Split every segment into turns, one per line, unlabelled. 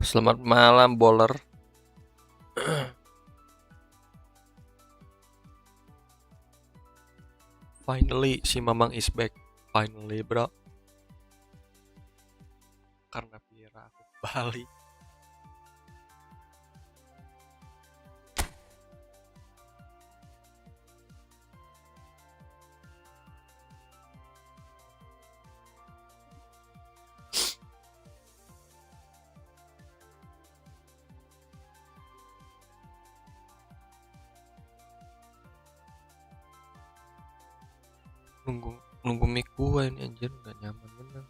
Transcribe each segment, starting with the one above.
Selamat malam, bowler. Finally, si Mamang is back. Finally, bro. Karena Pira aku balik. Nunggu mic gua ini anjir, nggak nyaman bener.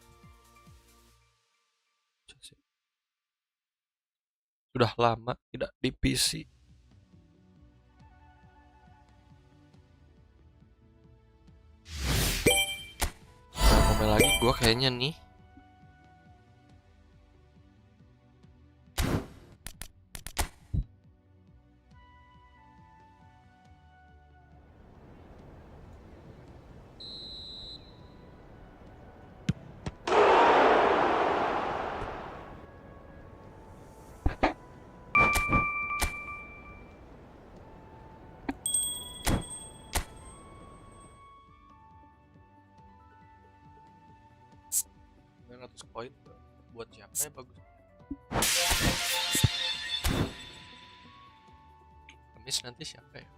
Sudah lama tidak di PC. Nah, ngomel lagi gua kayaknya nih. Koin buat siapa ya bagus? Kamis nanti siapa ya?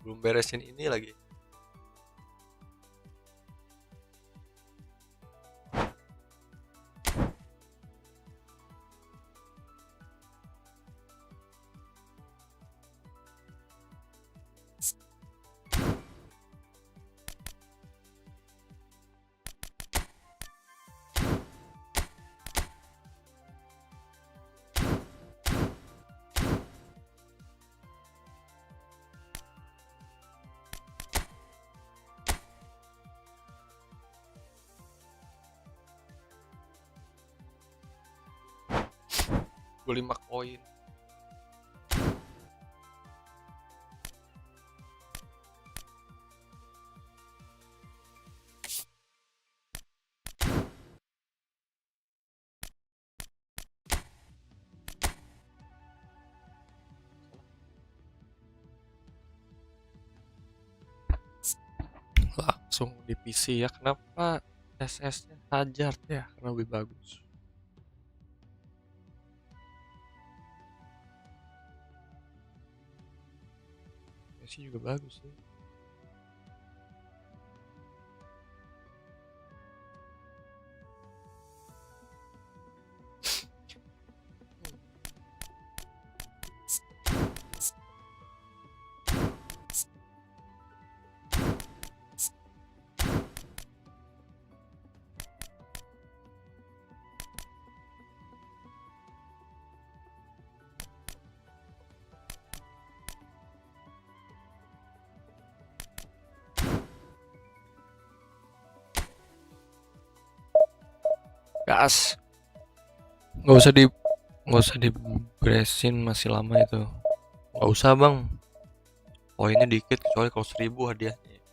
Belum beresin ini lagi. Gue 5 koin. Langsung di PC ya. Kenapa SS-nya Hazard ya? Karena lebih bagus. Messi juga bagus sih. Gas. Nggak usah dibresin, masih lama itu. Nggak usah bang. Poinnya dikit kecuali kalau 1000 hadiahnya.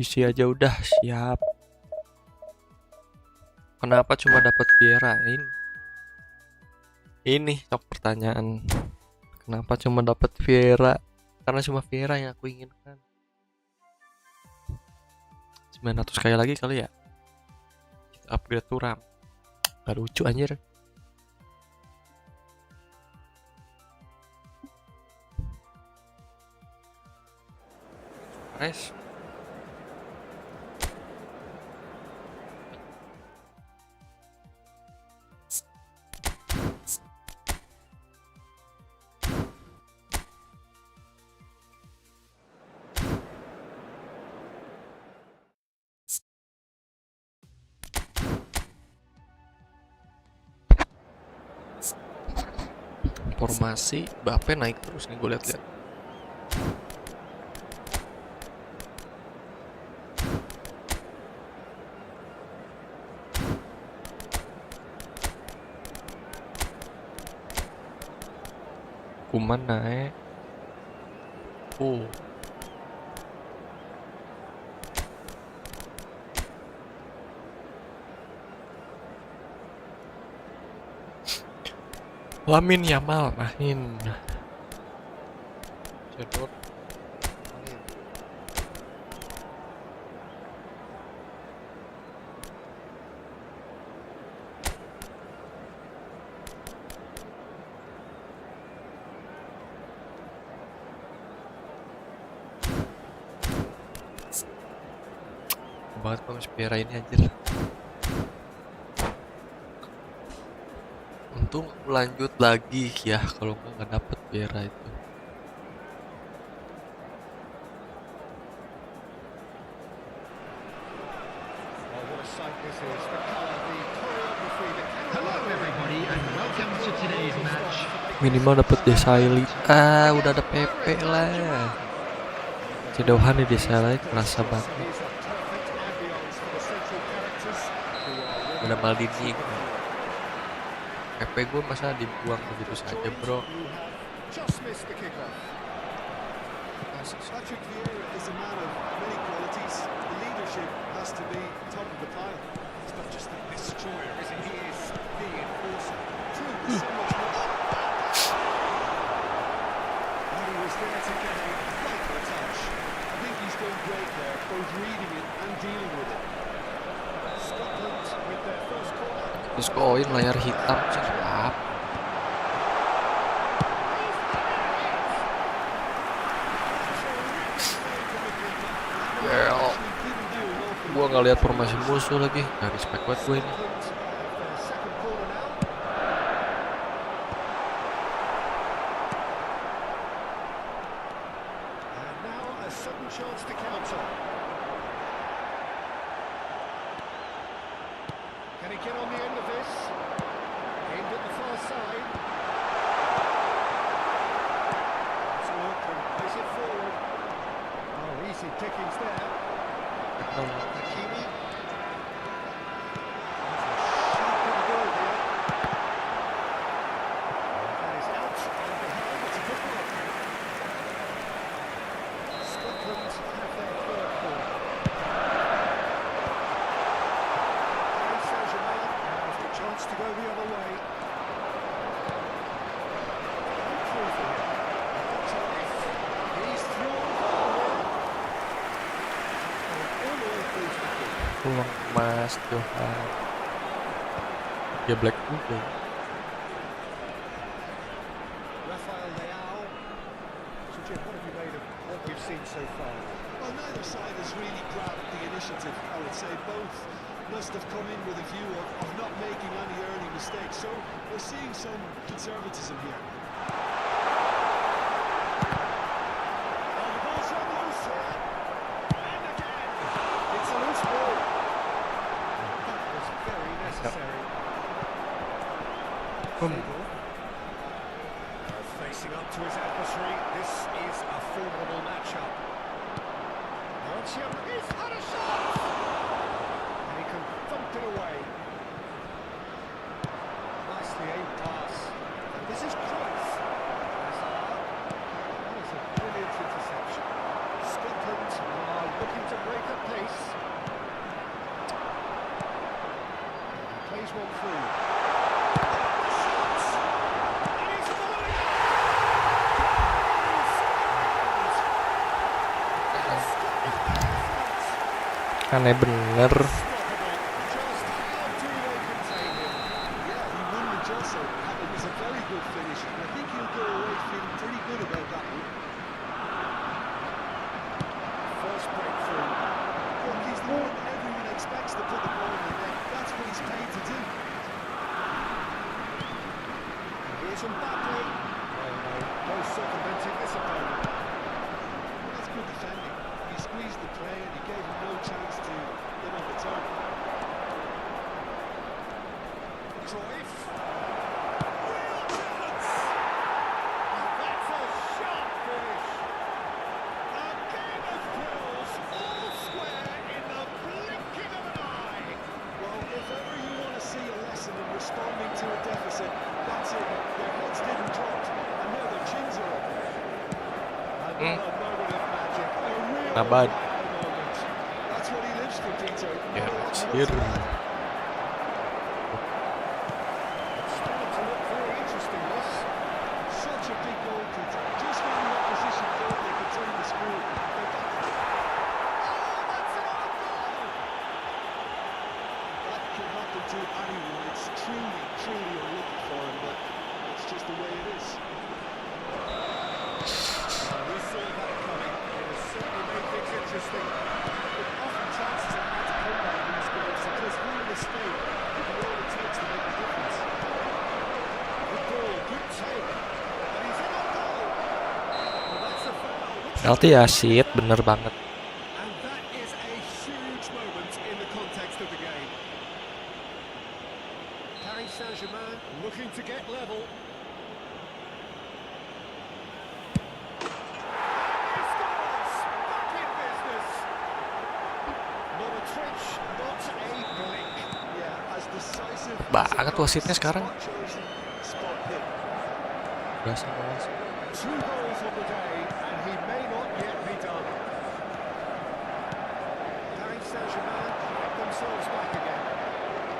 Visi aja udah siap. Kenapa cuma dapat Vieira ini top pertanyaan. Kenapa cuma dapat Vieira? Karena cuma Vieira yang aku inginkan. 900 kali lagi kali ya. Kita upgrade tuh RAM. Gak lucu anjir. Res. Formasi Bape naik terus nih gue lihat-lihat. Kuman naik. Lamin Yamal main. Cedot main. Banget bang Spira ini anjir. Untung lanjut lagi ya, kalau nggak dapet Spira itu. Minimal dapet Desailly. Udah ada PP lah. Cedauhan di Desailly kerasa banget. Udah Maldini. PP gue masa dibuang begitu saja bro. Terus koin layar hitam cakap. Well, gua nggak lihat formasi musuh lagi. Nggak respect buat gue ini. Peluang emas Johan. Dia black juga.
Must have come in with a view of not making any early mistakes, so we're seeing some conservatism here. Oh, the ball's run loose here, and again, it's a loose ball. That was very necessary. Facing up to his adversary, this is a formidable matchup. He's had a shot! Thumped it away. Nicely aimed pass. And this is Cruyff. That is a brilliant interception. Scotland are looking to break a pace. He plays one through. And he's falling out!
Aneh bener.
Responding to a deficit, that's it. Their heads didn't drop, and now their chins
Hmm,
a moment of magic. A real
nabad.
wow moment. That's what he lives for, Peter.
Ya,
No one
anjir.
knows that. It's starting to look very interesting, this. Such a big goal, Peter. Just when the opposition thought they could turn the screw, they're back. Oh, that's another goal! That could happen to anyone. It's truly, truly unlucky for him, but it's just the way it is. We saw that coming. It has certainly made things interesting. But often chances are hard to come by in these games, so just one mistake can be all it takes to make the difference. Good goal, good take. And he's in on goal. Well, that's a foul.
Penalti ya, shit, bener banget.
And that is a huge moment in the context of the game. Paris Saint-Germain looking to get level. And he scores! Back in business! Not a twitch, not a blink. Yeah, as decisive
Banget wasitnya sekarang.
spot chosen, spot hit.
Berasa banget.
2 goals on the day, and he may not yet be done. Paris Saint-Germain get themselves back again.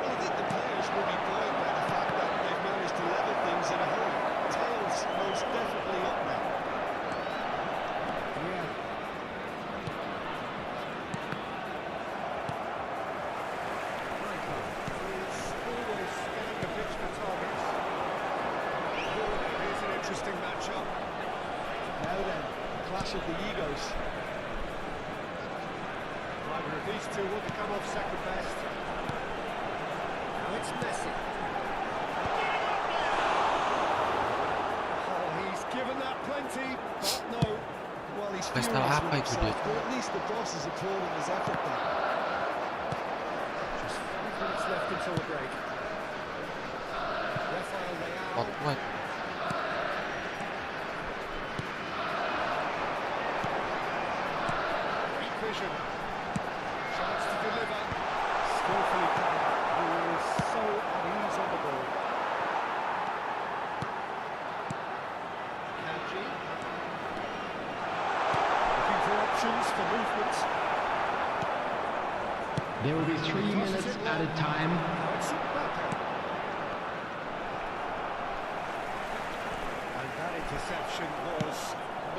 Well, I think the players will be buoyed by the fact that they've managed to level things in a hurry. Tails most definitely up now. Yeah. Rijkaard is always scanning the pitch for targets. Here's an interesting matchup. Now then, clash of the egos. Either of these two want to come off second best. Now it's Messi. Oh, he's given that plenty, but no. Well, he's furious
Pesta
with
apa itu dia?
himself, but at least the boss is applauding his effort there. Just 5 minutes left until the break. Rafael Leao.
What?
Great vision. Chance to deliver. Skillfully played. He is so at ease on the ball. Kanji. Looking for options for movement.
There will be 3 minutes added time.
Now it's Mbappe. And that interception was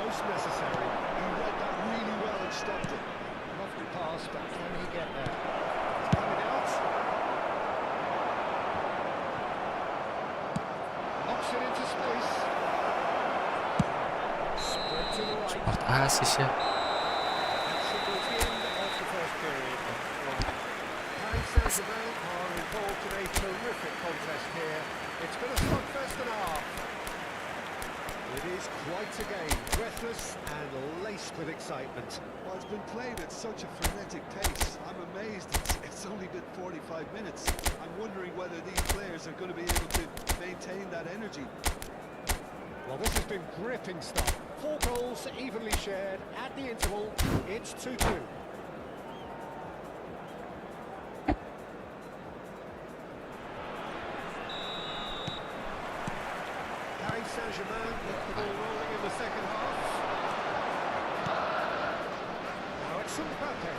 most necessary. He read that really well and stopped it. Lofty pass, but can he get there? He's coming out. Knocks it into space. Spread to the right.
Sport asis ya.
That signals the end of the first period. Paris Saint-Germain are involved in a terrific contest here. It's been a slugfest and a half. It is quite a game, breathless and laced with excitement. Well, it's been played at such a frenetic pace. I'm amazed it's only been 45 minutes. I'm wondering whether these players are going to be able to maintain that energy. Well, this has been gripping stuff. 4 goals evenly shared at the interval. It's 2-2. Paris Saint-Germain get the ball rolling in the second half. Now it's Mbappe.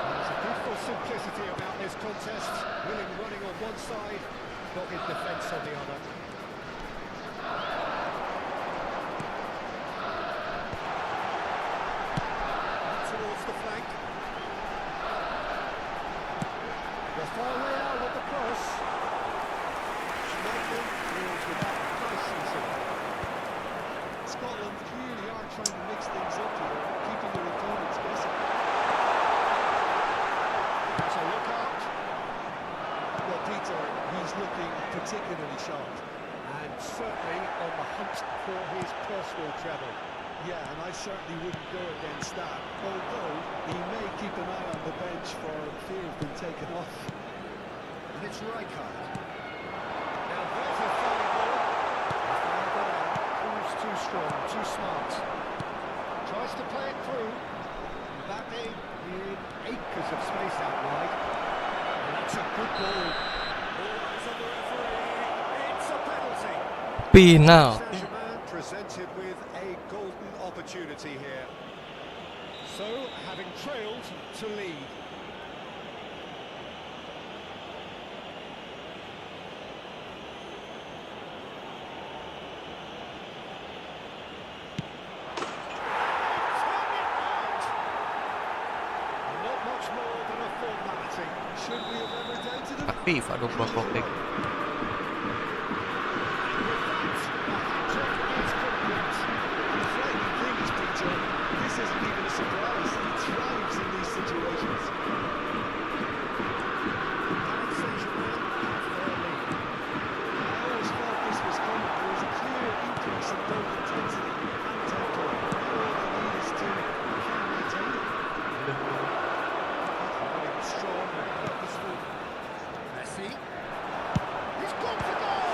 There's a beautiful simplicity about this contest. Willing running on one side, dogged defence on the other. Towards the flank. Rafael Leao with the cross. Schmeichel deals with that decency. Scotland clearly are trying to mix things up here, keeping their opponents guessing. There's a look out. Well, Peter, he's looking particularly sharp. And certainly on the hunt for his personal treble. Yeah, and I certainly wouldn't go against that, although he may keep an eye on the bench for fear of being taken off. And it's Rijkaard. Now there's a fine ball. Proves too strong, too smart. Tries to play it through. Mbappe in acres of space out wide. And that's a good ball. All eyes on the referee. It's a penalty.
Penalti.
Saint-Germain presented with to lead. Not much more than a formality. Should we have ever doubted him?
Aktif, aduh gua clock.
This isn't even a surprise. He thrives in these situations. Paris Saint-Germain have their lead. I always felt this was coming. There was a clear increase in both intensity and tempo. Now all they need is to maintain it. Running strong and purposeful. Messi. He's gone for goal!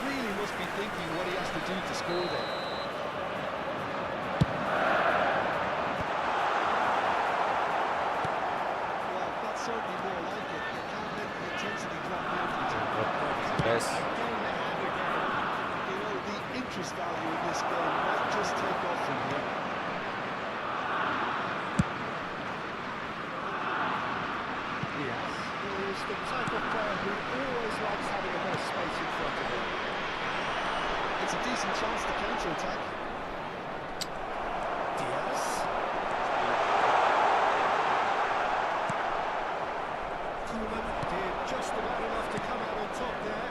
Really must be thinking what he has to do to score there. Well, that's certainly more like it. You can't let the intensity drop down.
Yes.
Going ahead again. You know, the interest value in this game might just take off from here. Yes. He's the type of player who always likes having a bit of space in front of him. It's a decent chance to counter-attack. Diaz. Koeman did just about enough to come out on top there.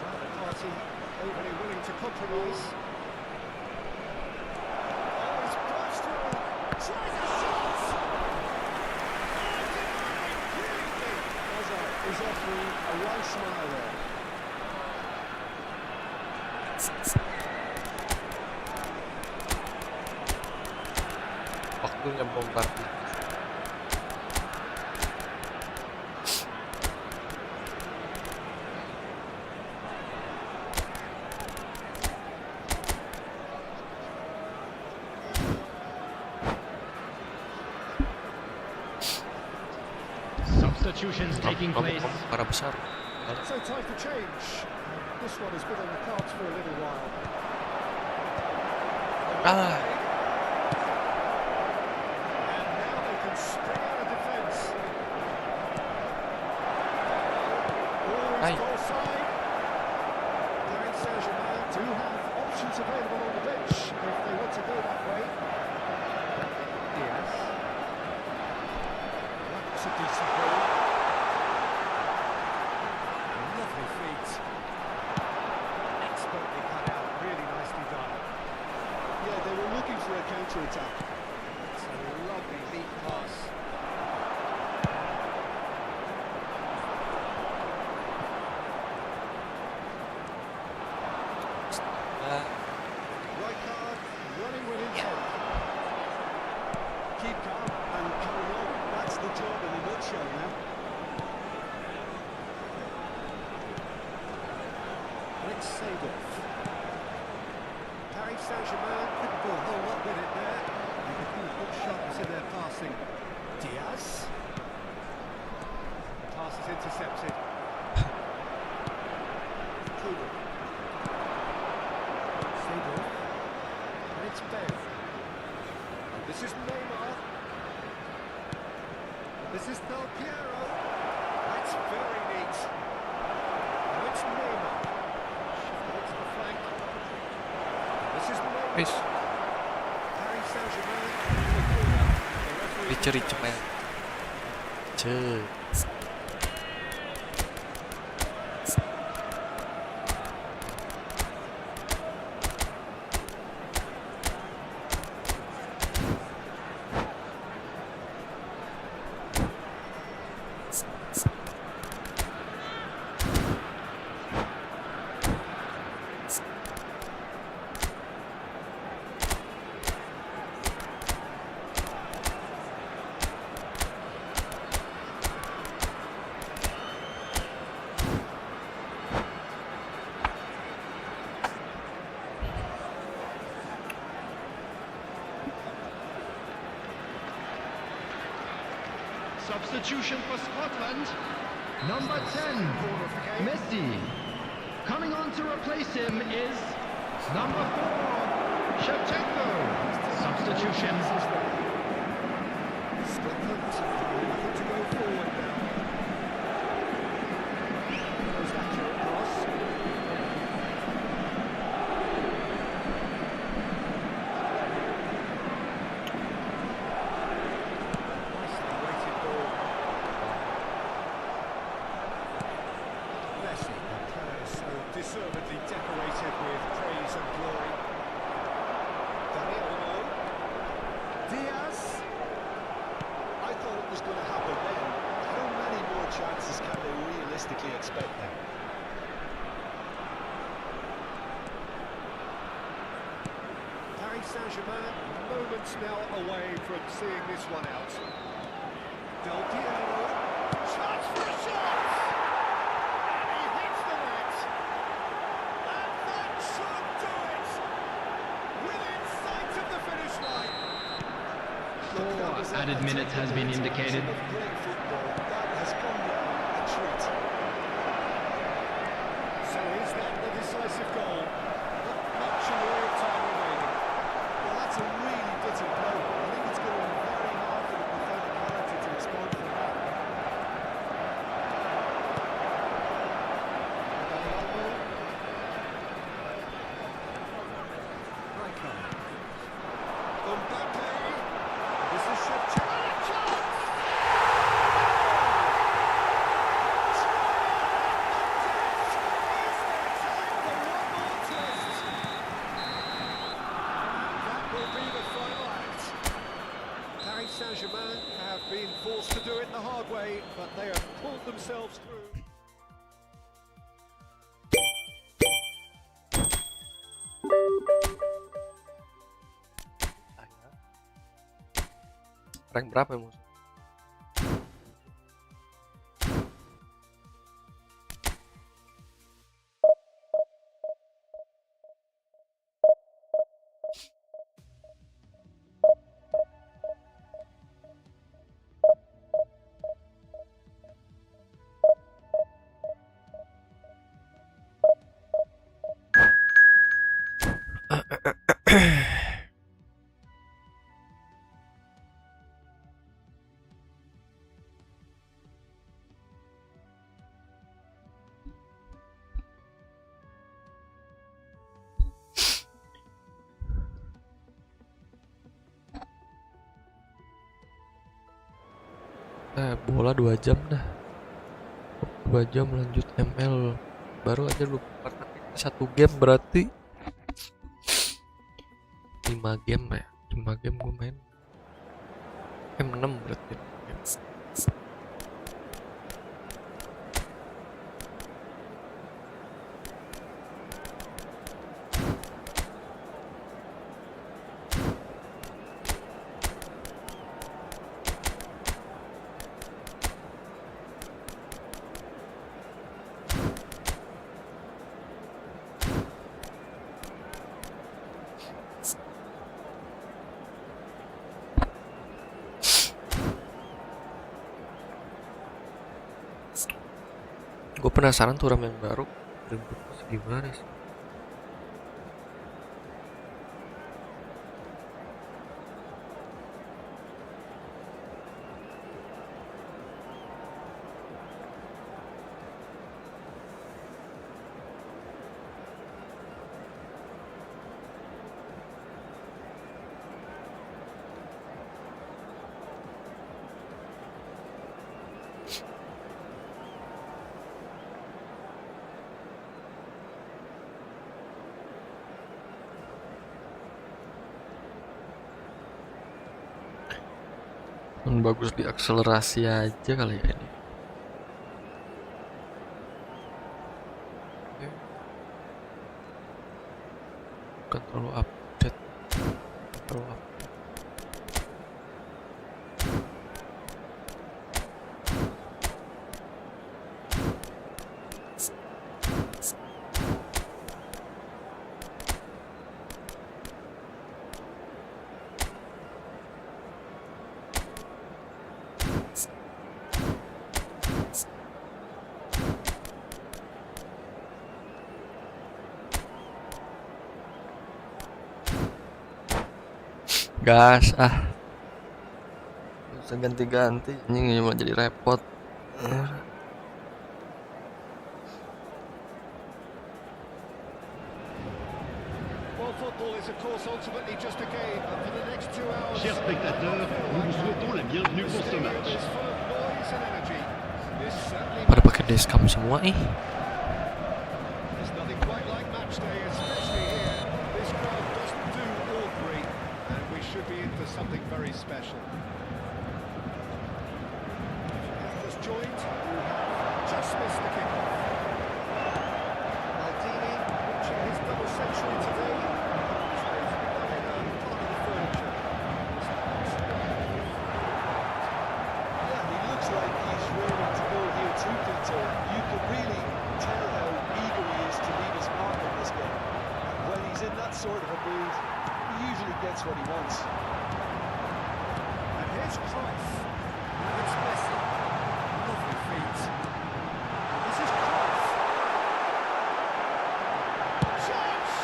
Neither party overly willing to compromise. Oh, he's burst through. Tries a shot! Is offering a wide smile there.
Waktunya bongkar.
Substitutions taking place.
Para besar.
So time for change. This one has been on the cards for a little while.
Ah,
And now they can spring out of defence.
Aye.
Goal side. Paris Saint-Germain do have options available on the bench if they want to go that way. Yes. That's a decent goal. Lovely feet. Expertly cut out, really nicely done. Yeah, they were looking for a counter-attack. It's a lovely deep pass. Right card, running with intent. Keep calm and carry on. That's the job in a nutshell now. Let's save off. Paris Saint-Germain couldn't do a whole lot with it there. They could be good shots in their passing. Diaz. Pass is intercepted. Koeman. Save off. And it's Ben. This is Neymar. This is Del Piero. That's very neat. Now it's Neymar. Shifted to the flank. This is Neymar.
wis.
Paris Saint-Germain in the corner. The referee
Rica men. Ce.
Substitution for Scotland. Number 10, Messi. Coming on to replace him is number 4, Shevchenko. Substitution.
Scotland looking to go forward now. Goes accurate cross. Nicely weighted ball. Messi, a player so deservedly decorated with praise and glory. Daniel Diaz.
I thought it was going to happen then. How many more chances can they realistically expect now?
Paris Saint-Germain, moments now away from seeing this one out. Del Piero, chance for a shot! And he hits the net! And that should do it! Within sight of the finish line!
Added minutes has been indicated.
Great football. That has come down a treat.
So is that the decisive goal? Not much in the way of time remaining.
Well, that's a really bitter blow. I think it's going to be very hard for the pathetic character to respond from that.
Mbappe. This is Shevchenko. That will be the final act. Paris Saint-Germain have been forced to do it the hard way, but they have pulled themselves through.
Rank berapa ya musuh? Bola 2 jam dah. 2 jam lanjut ML. Baru aja 24 menit 1 game berarti 5 game ya. 5 game gue main. 6 berarti. Gue penasaran tuh RAM yang baru bentuknya gimana sih. Bagus diakselerasi aja kali ya ini. Bukan terlalu update. Terlalu update. Gas bisa ganti-ganti anjing cuma jadi repot.
Well, football is, of course, ultimately just a game, and for the next 2 hours,
Chers spectateurs, nous vous souhaitons la bienvenue
the
pour ce
stadium
match.
is full of noise and energy. This certainly
Pada pakai dashcam semua
There's nothing quite like match day, especially here. This crowd doesn't do ordinary, and we should be in for something very special. Just joined, who have just missed the kickoff. Maldini reaching his double century today.
Yeah, he looks like he's raring to go here too, Peter. You can really tell how eager he is to leave his mark on this game. And when he's in that sort of a mood, he usually gets what he wants.
And here's Cruyff. And it's Messi. Lovely feet. This is Cruyff. Chance!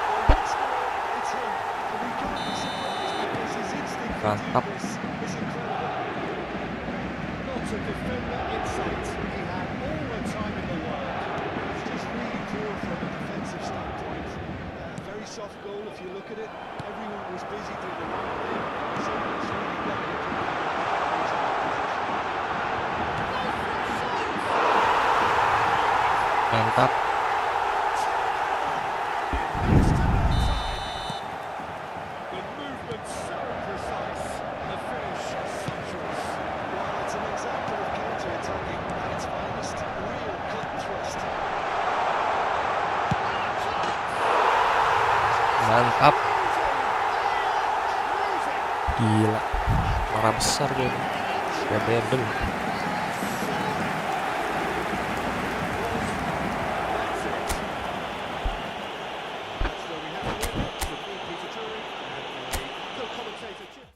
Well, once more, it's him. And we can't be surprised because his instinct to
Mantap.
do this is incredible.
Not a defender in sight. He had all the time in the world.
It's just really poor from a defensive standpoint. Very soft goal if you look at it. Everyone was busy doing the right thing. Someone's really got to do
mantap.
The movement so precise. The finish sumptuous.
Well, it's an example of counter-attacking at its finest. Real cut and thrust.
Mantap. Gila. Marah besar gue. Ya Brandon.
So we have a win from me, Peter Drury, and a co-commentator, Jim.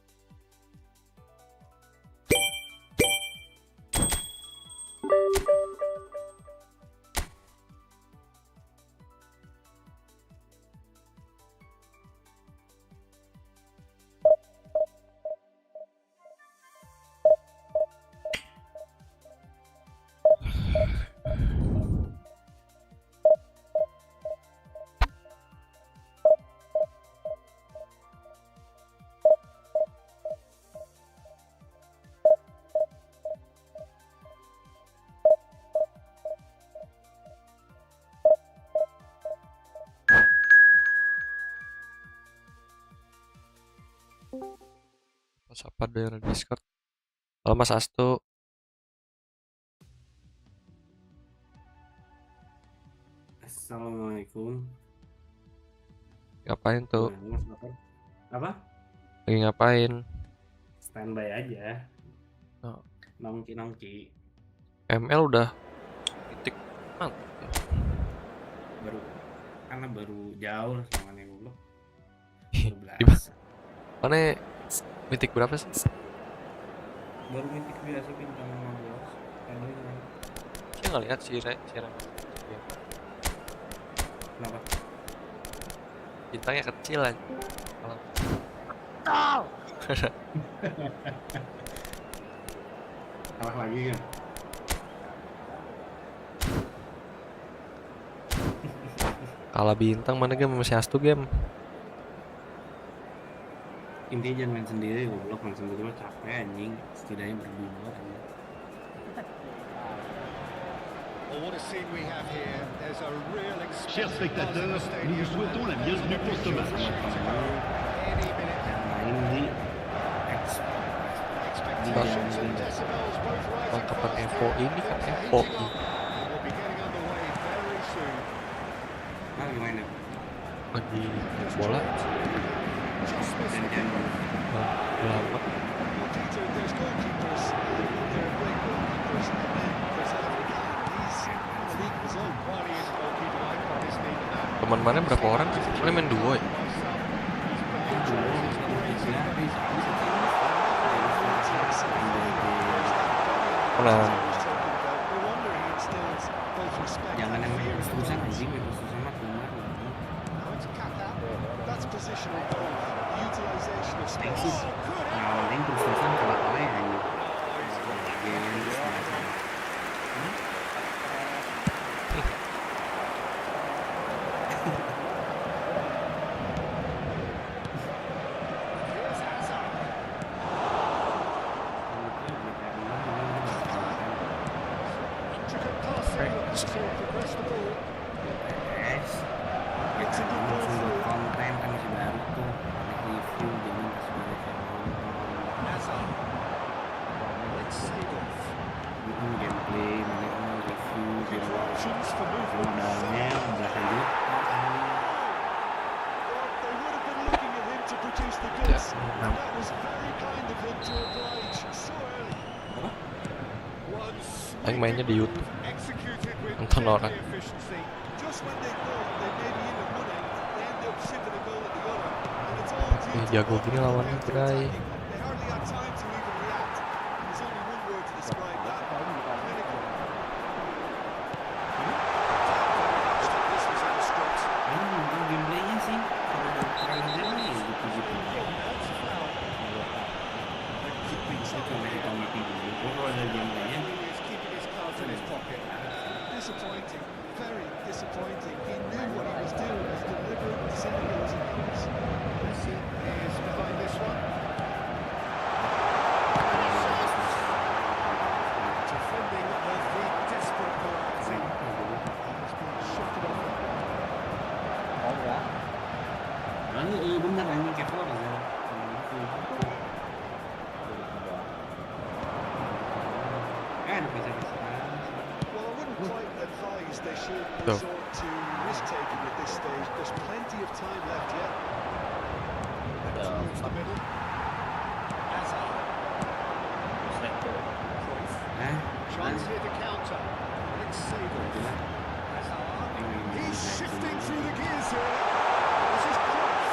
Mas apa dari Discord? Halo Mas Astu.
Assalamualaikum.
Ngapain tuh?
Gimana, Mas Bapak? Apa?
Lagi ngapain?
Standby aja.
Oh.
Nongki-nongki.
ML udah titik mantap.
Baru karena baru jauh sama nih goblok.
Di mana mitik berapa sih?
Baru mitik biasa bintang 15. Kalau ini
Saya nggak lihat si Rem.
kenapa?
Bintangnya kecil aja.
Kalah lagi kan?
Kalah bintang mana game masih Astu game.
Intinya jangan main sendiri goblok, main sendiri mah capek anjing. Setidaknya berdua kan.
Well, what a scene we have here. There's a real
Chers
excitement buzz in the
spectateurs, nous
stadium.
vous souhaitons la bienvenue pour ce match.
Any minute
Yang
now.
main di X.
Expectations and decibels both rising
Bang, kapan
fast
Evo
here.
ini kan
Things are
Evo
heating up, and we'll be getting underway very soon.
Nah, gimana?
lagi bola.
Just missed the
Dan
kickoff.
Lama.
Peter, there's goalkeepers, they're great goalkeepers, and then there's Africa. He's the league of his own.
While he is a goalkeeper icon, isn't he? But that
Teman mana berapa orang? Soalnya main duo ya.
by some, he's brilliant
dulu
choice, he's crazy.
Menang.
No wonder he instills both respect
jangan
and
yang
fear in the
terus-terusan
players.
anjing, terus-terusan mah keluar.
Now it's Kaka.
positional goal, utilisation of
Pengen
space.
sih awalnya terus-terusan kalah ya anjing. Game setengah sana.
Here's Hazard. Intricate passing, looking to progress the ball.
Guys, kita langsung buat konten kan masih baru tuh, ada review jadi masih banyak yang nonton.
Hazard. Let's save off.
Itu gameplay, banyak review,
Good
video.
options for movement.
Modalnya belasan juta.
Well, they would have been looking at him to produce the
Ya,
goods.
enam.
That was very kind of him to oblige so early.
Paling mainnya di YouTube.
Executed with
Nonton
deadly
orang.
efficiency.
Just when they thought they may be in the running, they end up shipping a goal at the other. And it's all due to
Jago gini lawannya, Bray.
counter-attacking. They hardly had time to even react. There's only one word to describe that. Clinical. This was in the script.
Ini nonton gameplaynya sih, kalau ada trailernya nih gitu-gitu. Bisa cuma kita mati dulu, kalau ada gameplaynya.
He is keeping his cards in his pocket.
Disappointing. Very disappointing. He knew what he was doing, as deliberate and cynical as it comes.
Messi is behind this one. Defending of the desperate variety. Has been shifted off.
Lalu bener anjing Kevlar ya. Ada bisa-bisa.
Well, I wouldn't quite advise they should
No.
resort to risk-taking at this stage. There's plenty of time left yet.
Towards the middle. Hazard. Cruyff. Chance here to counter. Let's save it. Hazard. He's shifting through the gears here. This is Cruyff.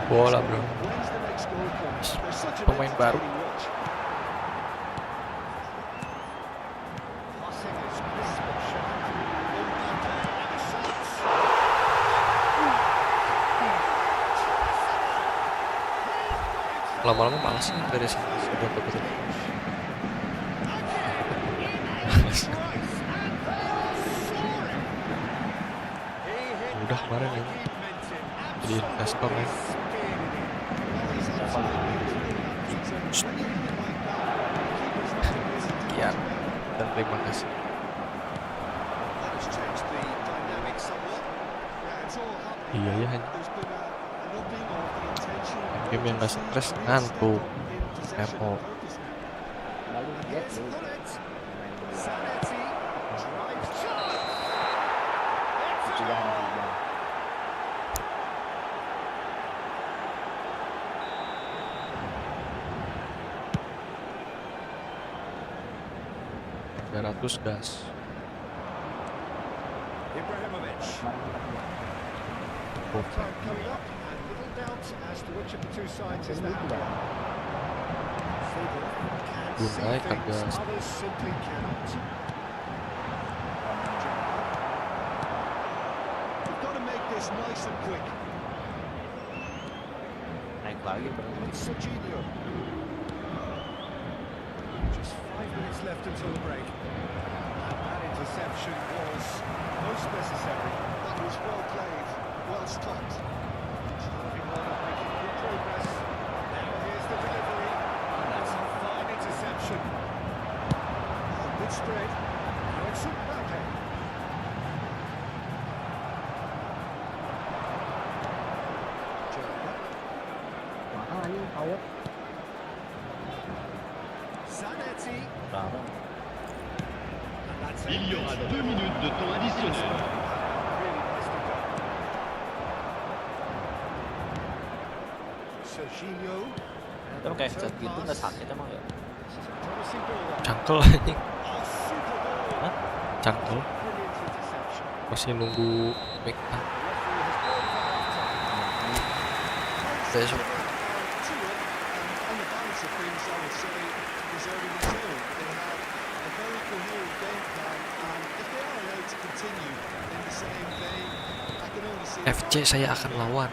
Bola bro, pemain baru.
Passing is crisp and sharp. And the shots.
Lama-lama males nih dari sini. Sudah betul. Udah kemarin ya, jadi investor ya. Sekian dan terima kasih. Iya ya, game yang gak stres ngantuk. Epo. Ratus gas.
Ibrahimovic. Time coming up, and little doubt as to which of the two sides is that. Can see
Naikkan
things
gas.
others simply cannot.
We've got to make this nice and quick.
Naik lagi bro.
Serginho. Just 5 minutes left until the break. And that interception was most necessary.
That was well played. well stopped.
Driving on and making good progress. Now here's the delivery. That's a fine interception.
Oh, good spread.
Now it's Mbappe. Gerrard.
Mahal anjing power.
Zanetti.
Berapa?
And that's it.
Il y aura 2 minutes de temps additionnel.
Really nicely done. Serginho.
Emang kayak headset gitu nggak sakit emang ya?
Promising ball.
Cangkel anjing.
Oh, super ball.
Hah?
Cangkel.
Brilliant interception.
Masih nunggu make up.
The referee has blown for half-time.
Saya suka.
To it, and on the balance of things, I would say, deserving its own. They have a very coherent game plan, and if they are allowed to continue in the same vein, I can only see
FC saya akan lawan.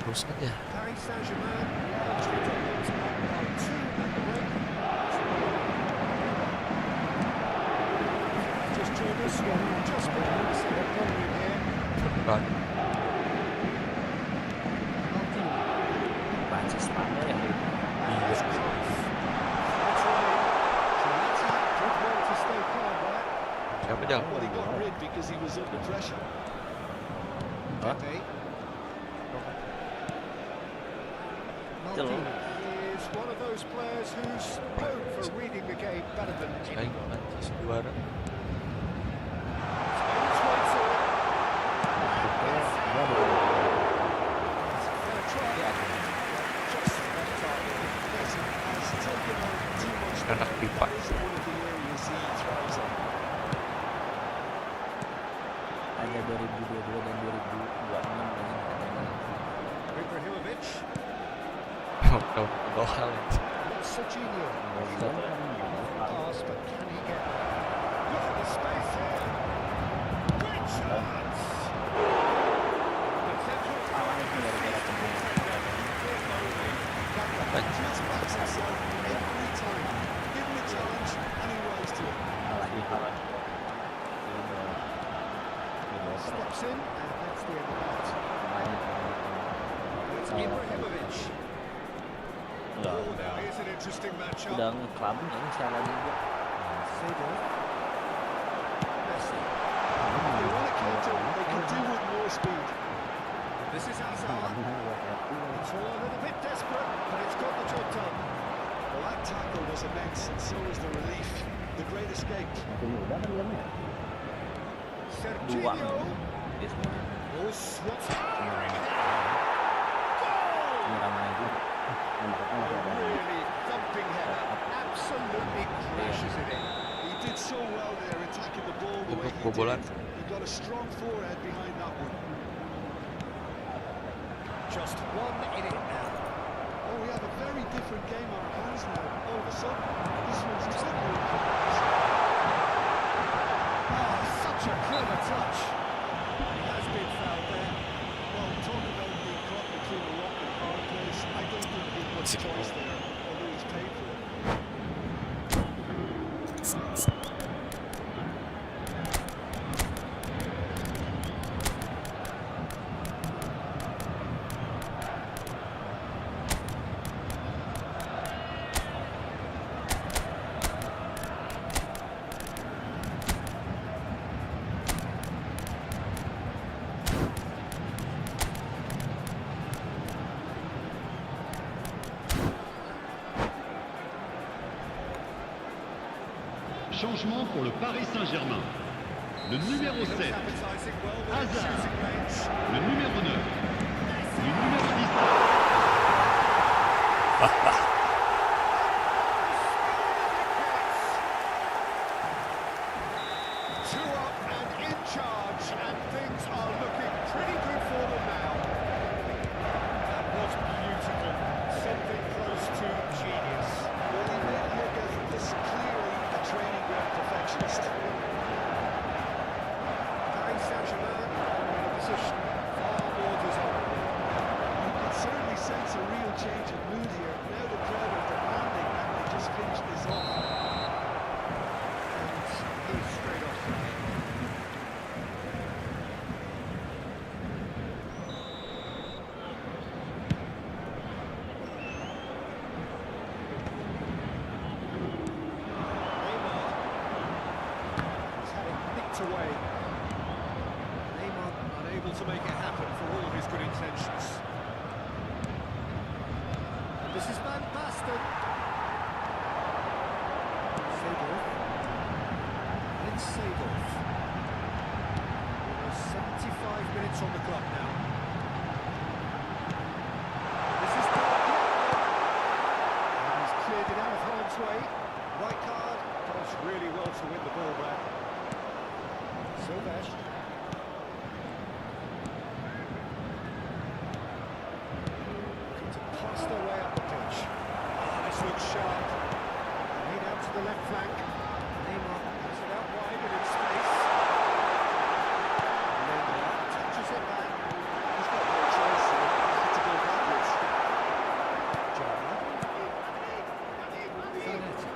Terus aja.
Paris Saint-Germain largely dominant on 2 at the break. Just joined us, we've just been in here.
Berat.
Prancis mana ya?
Iya.
It's close. It's running. Zanetti did well to stay calm there.
Siapa jauh?
Well, he got rid because he was under pressure.
Pepe. Martinez is one of those players who's known for reading the game better than
Saya
anyone.
Prancis juara.
Spain's way to it. Gonna try. Just off target.
Yes, has taken on too much.
Anak pipa.
That is one of the areas he thrives on.
Hanya 2022 dan 2026 lagi katanya.
Ibrahimovic.
Kalau doang.
Serginho.
Kan
Pass, but can he get? Look at the space here. Great chance. Potential
salah itu gara-gara pemain.
Just backs himself every time. Give him a challenge, and he rises to it.
Salah.
steps in, and that's the end of that. It's Ibrahimovic.
Udah,
Oh, now here's an interesting matchup.
udah ngeklub ini salahnya juga.
Seedorf. Messi.
If they want to counter, they can do with more speed.
This is Hazard. It's all a little bit desperate, but it's got the job done.
Well, that tackle was immense, and so was the relief. The great escape.
Serginho.
Biasanya
Oh, swats.
ramai juga.
Really thumping header. Absolutely crashes it in.
He did so well there, attacking the ball the way he
Bobolan.
did. He got a strong forehead behind that one.
Just one in it now.
Oh, we have a very different game on our hands now. All of a sudden, this one's totally
Oh, such a clever touch. He has been fouled there.
well, talk about being caught between a rock and a hard place. I don't think he had much choice there, although he's paid for it.
Changement pour le Paris Saint-Germain. Le numéro 7,
Advertising well with
Hazard.
shooting range.
le numéro 9, le numéro 10.
Two up and in charge, and things are looking pretty good for them now. That was beautiful. Something close to genius.
Well, he made it look as this clearly a training ground perfectionist.
Paris Saint-Germain are in a position far more desirable.
You can certainly sense a real change of mood here. Now that
able to make it happen for all of his good intentions. And this is Van Basten. Seedorf. It's Seedorf. Almost 75 minutes on the clock now. This is and he's cleared it out of harm's way. Right card, does really well to win the ball back. Silvesh. Looking to pass their way up the pitch. This looks sharp. Laid out to the left flank. Neymar has it out wide and in space. Neymar touches it back.
He's got no choice here. He had to go backwards.
Jara. Zanetti.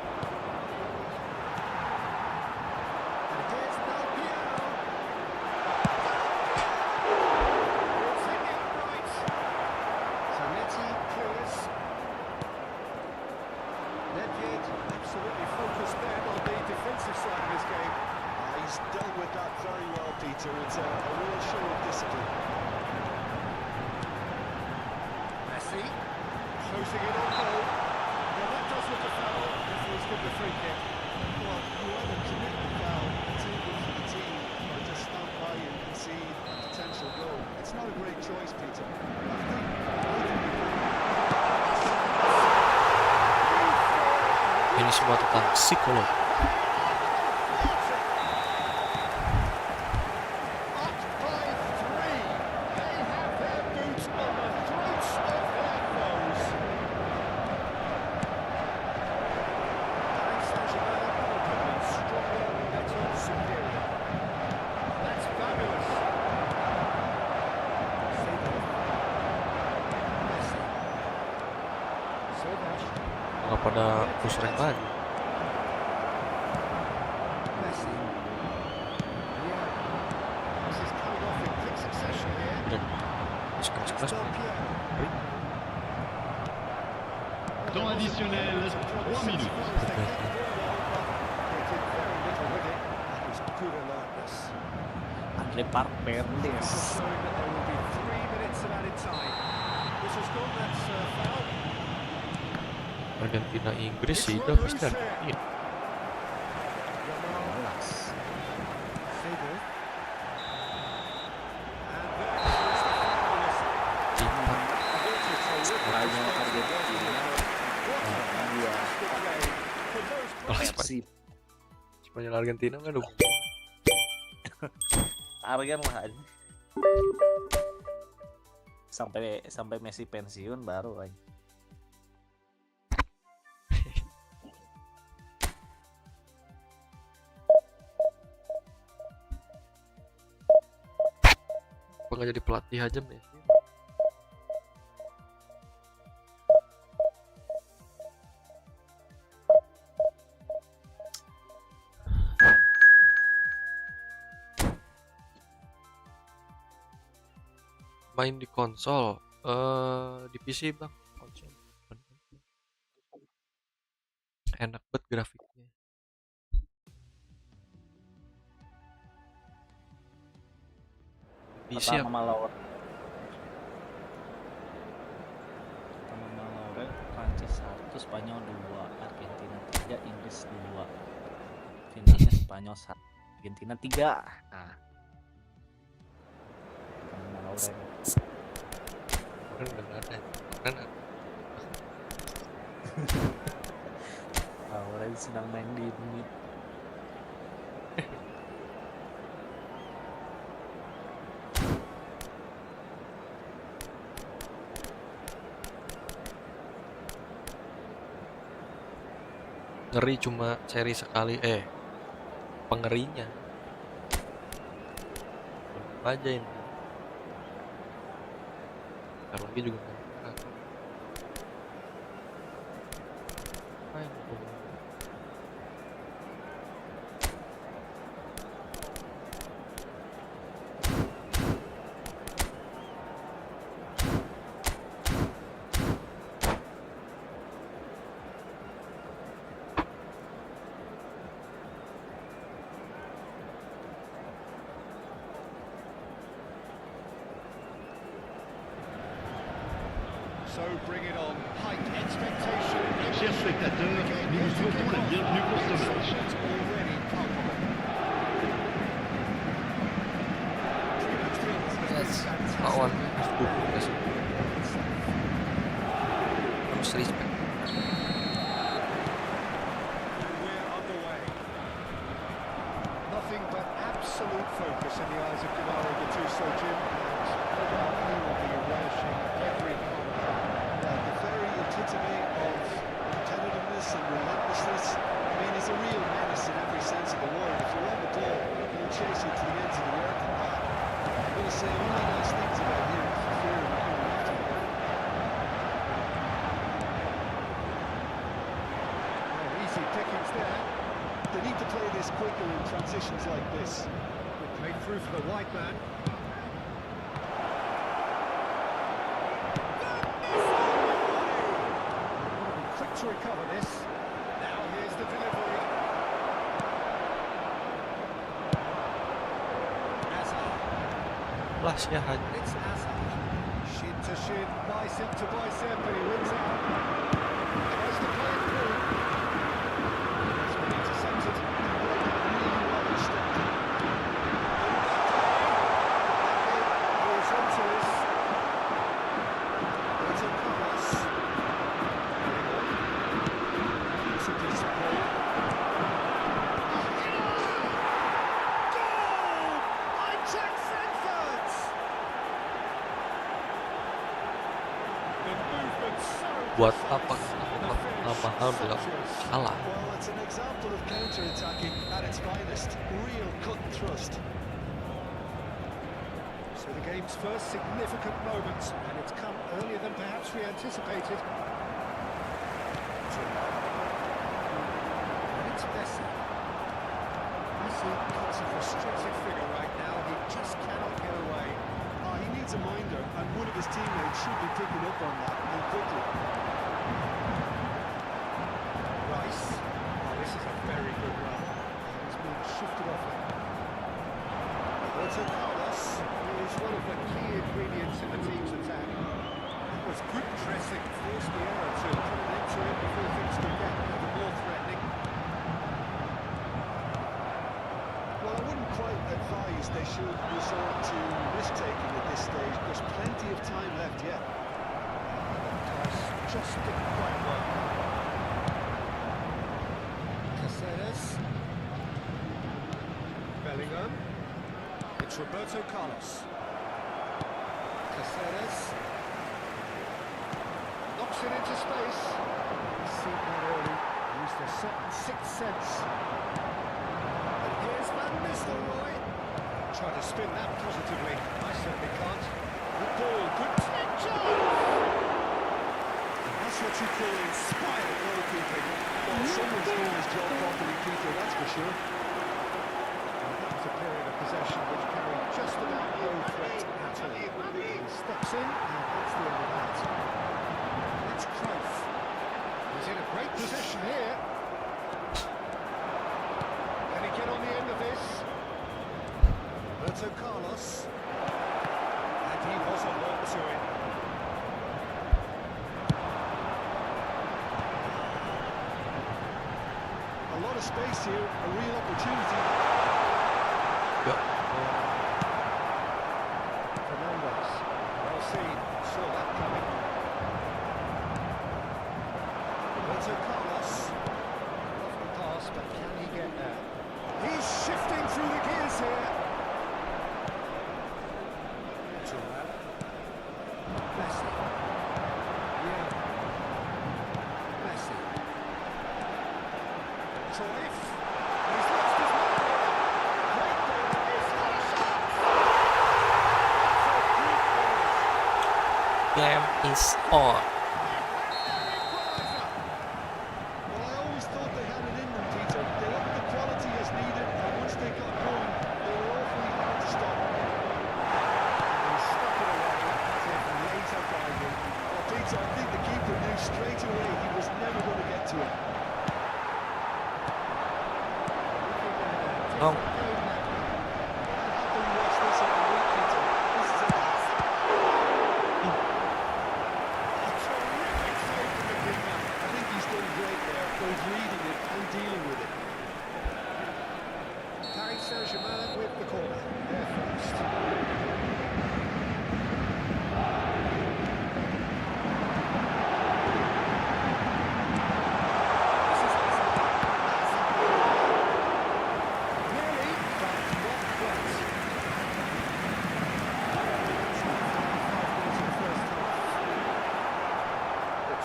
And here's Del Piero. It's in the upright. Zanetti clears. Nedved absolutely focused then on the defensive side of his game.
He's dealt with that very well, Peter. It's a real show of discipline.
Messi closing in on goal. Well, that does look a foul. Referee's given the free kick.
Well, you either commit the foul, take it for the team, or just stand by and concede a potential goal. It's not a great choice, Peter.
Ini semua tentang psikologi.
Up by 3. They have their boots on the throats of their foes. Paris Saint-Germain arguably stronger, better, superior. That's fabulous. Seedorf. Messi. Silvesh.
Nggak pada push rank lagi.
Messi. Yeah. This is coming off in quick succession here.
Dan sekeras
Del Piero.
Temps additionnel, 3 minutes.
Lempar Mendes.
Argentina Inggris sih udah pasti Argentina.
Makanya Argentina dua
Kalau
Persib.
Spanyol Argentina kan dukung.
Argen lah aja. Sampai Messi pensiun baru aja.
Apa nggak jadi pelatih aja Messi? Main di konsol, di PC bang, konsol. Enak banget grafiknya. PC
Pertama Malawer. Prancis 1, Spanyol 2, Argentina 3, Inggris 2. Finalnya Spanyol 1, Argentina 3. Nah. Malawer.
Kan nggak ada, kan
Malawer sedang main di mid.
ngeri cuma seri sekali, pengerinya aja ini. Karungi juga kan.
So bring it on. High expectation.
Chers spectateurs, nous vous souhaitons la bienvenue pour ce match.
Already palpable.
Yes, lawan harus respect.
We're underway. Nothing but absolute focus in the eyes of Gennaro Gattuso, Jim. And no doubt he will be relishing every moment.
The very epitome of competitiveness and relentlessness. I mean, he's a real menace in every sense of the word. If you're on the ball, he'll chase you to the ends of the earth and back. I'm going to say only nice things about him for fear of coming after him.
Well, easy pickings there.
They need to play this quicker in transitions like this.
Played through for the white man. Quick to recover this. Now here's the delivery. Hazard.
Kelasnya hanya
It's Hazard. Shin to shin, bicep to bicep, and he wins out. Tries to play it through. It's been intercepted.
Really well instructed.
Moves on to this. It's a pass. Beautifully supported. Goal by Jack Frankfurt! The movement so
buat
precise.
apa
The
mahal
finish
bilang
sumptuous.
salah.
Well, it's an example of counter-attacking at its finest. Real cut and thrust.
So the game's first significant moment, and it's come earlier than perhaps we anticipated. And it's Messi. Messi cuts a frustrated figure right now. He just cannot get away.
He needs a minder, and one of his teammates should be picking up on that, and quickly.
Rice. Oh, this is a very good run. He's been shifted off it. Roberto Carlos is one of the key ingredients in the team's attack. It was good pressing, forced the error to put an end to it before things could get even more threatening.
Well, I wouldn't quite advise they should resort to risk-taking at this stage. There's plenty of time left yet.
Pass just didn't quite work. Caceres. Bellingham. It's Roberto Carlos. Caceres. Knocks it into space. He's seen that early. Used a certain sixth sense. And here's Van Nistelrooy. Try to spin that positively. I certainly can't. Good ball. Good touch.
That's what you call inspired goalkeeping. Well, someone's doing his job properly, Peter, that's for sure.
That was a period of possession which carried just about no threat at all. He steps in, and that's the end of that. That's Cruyff. He's in a great position here. Can he get on the end of this? Roberto Carlos. And he was alert to it.
A lot of space here, a real opportunity.
Ya,
Fernandes. Well seen. Saw that coming. Roberto Carlos. Off the pass, but can he get there? He's shifting through the gears here. Thuram. Messi. Yeah. Messi. Cruyff. He's lost his man here. Great ball. He's got a shot.
game is on.
Well, I always thought they had it in them, Peter. They looked the quality as needed, and once they got going, they were awfully hard to stop.
He stuck it away as if laser guided.
Well, Peter, I think the keeper knew straight away he was never going to get to it.
No.
I have been watched this every week, Peter. This is a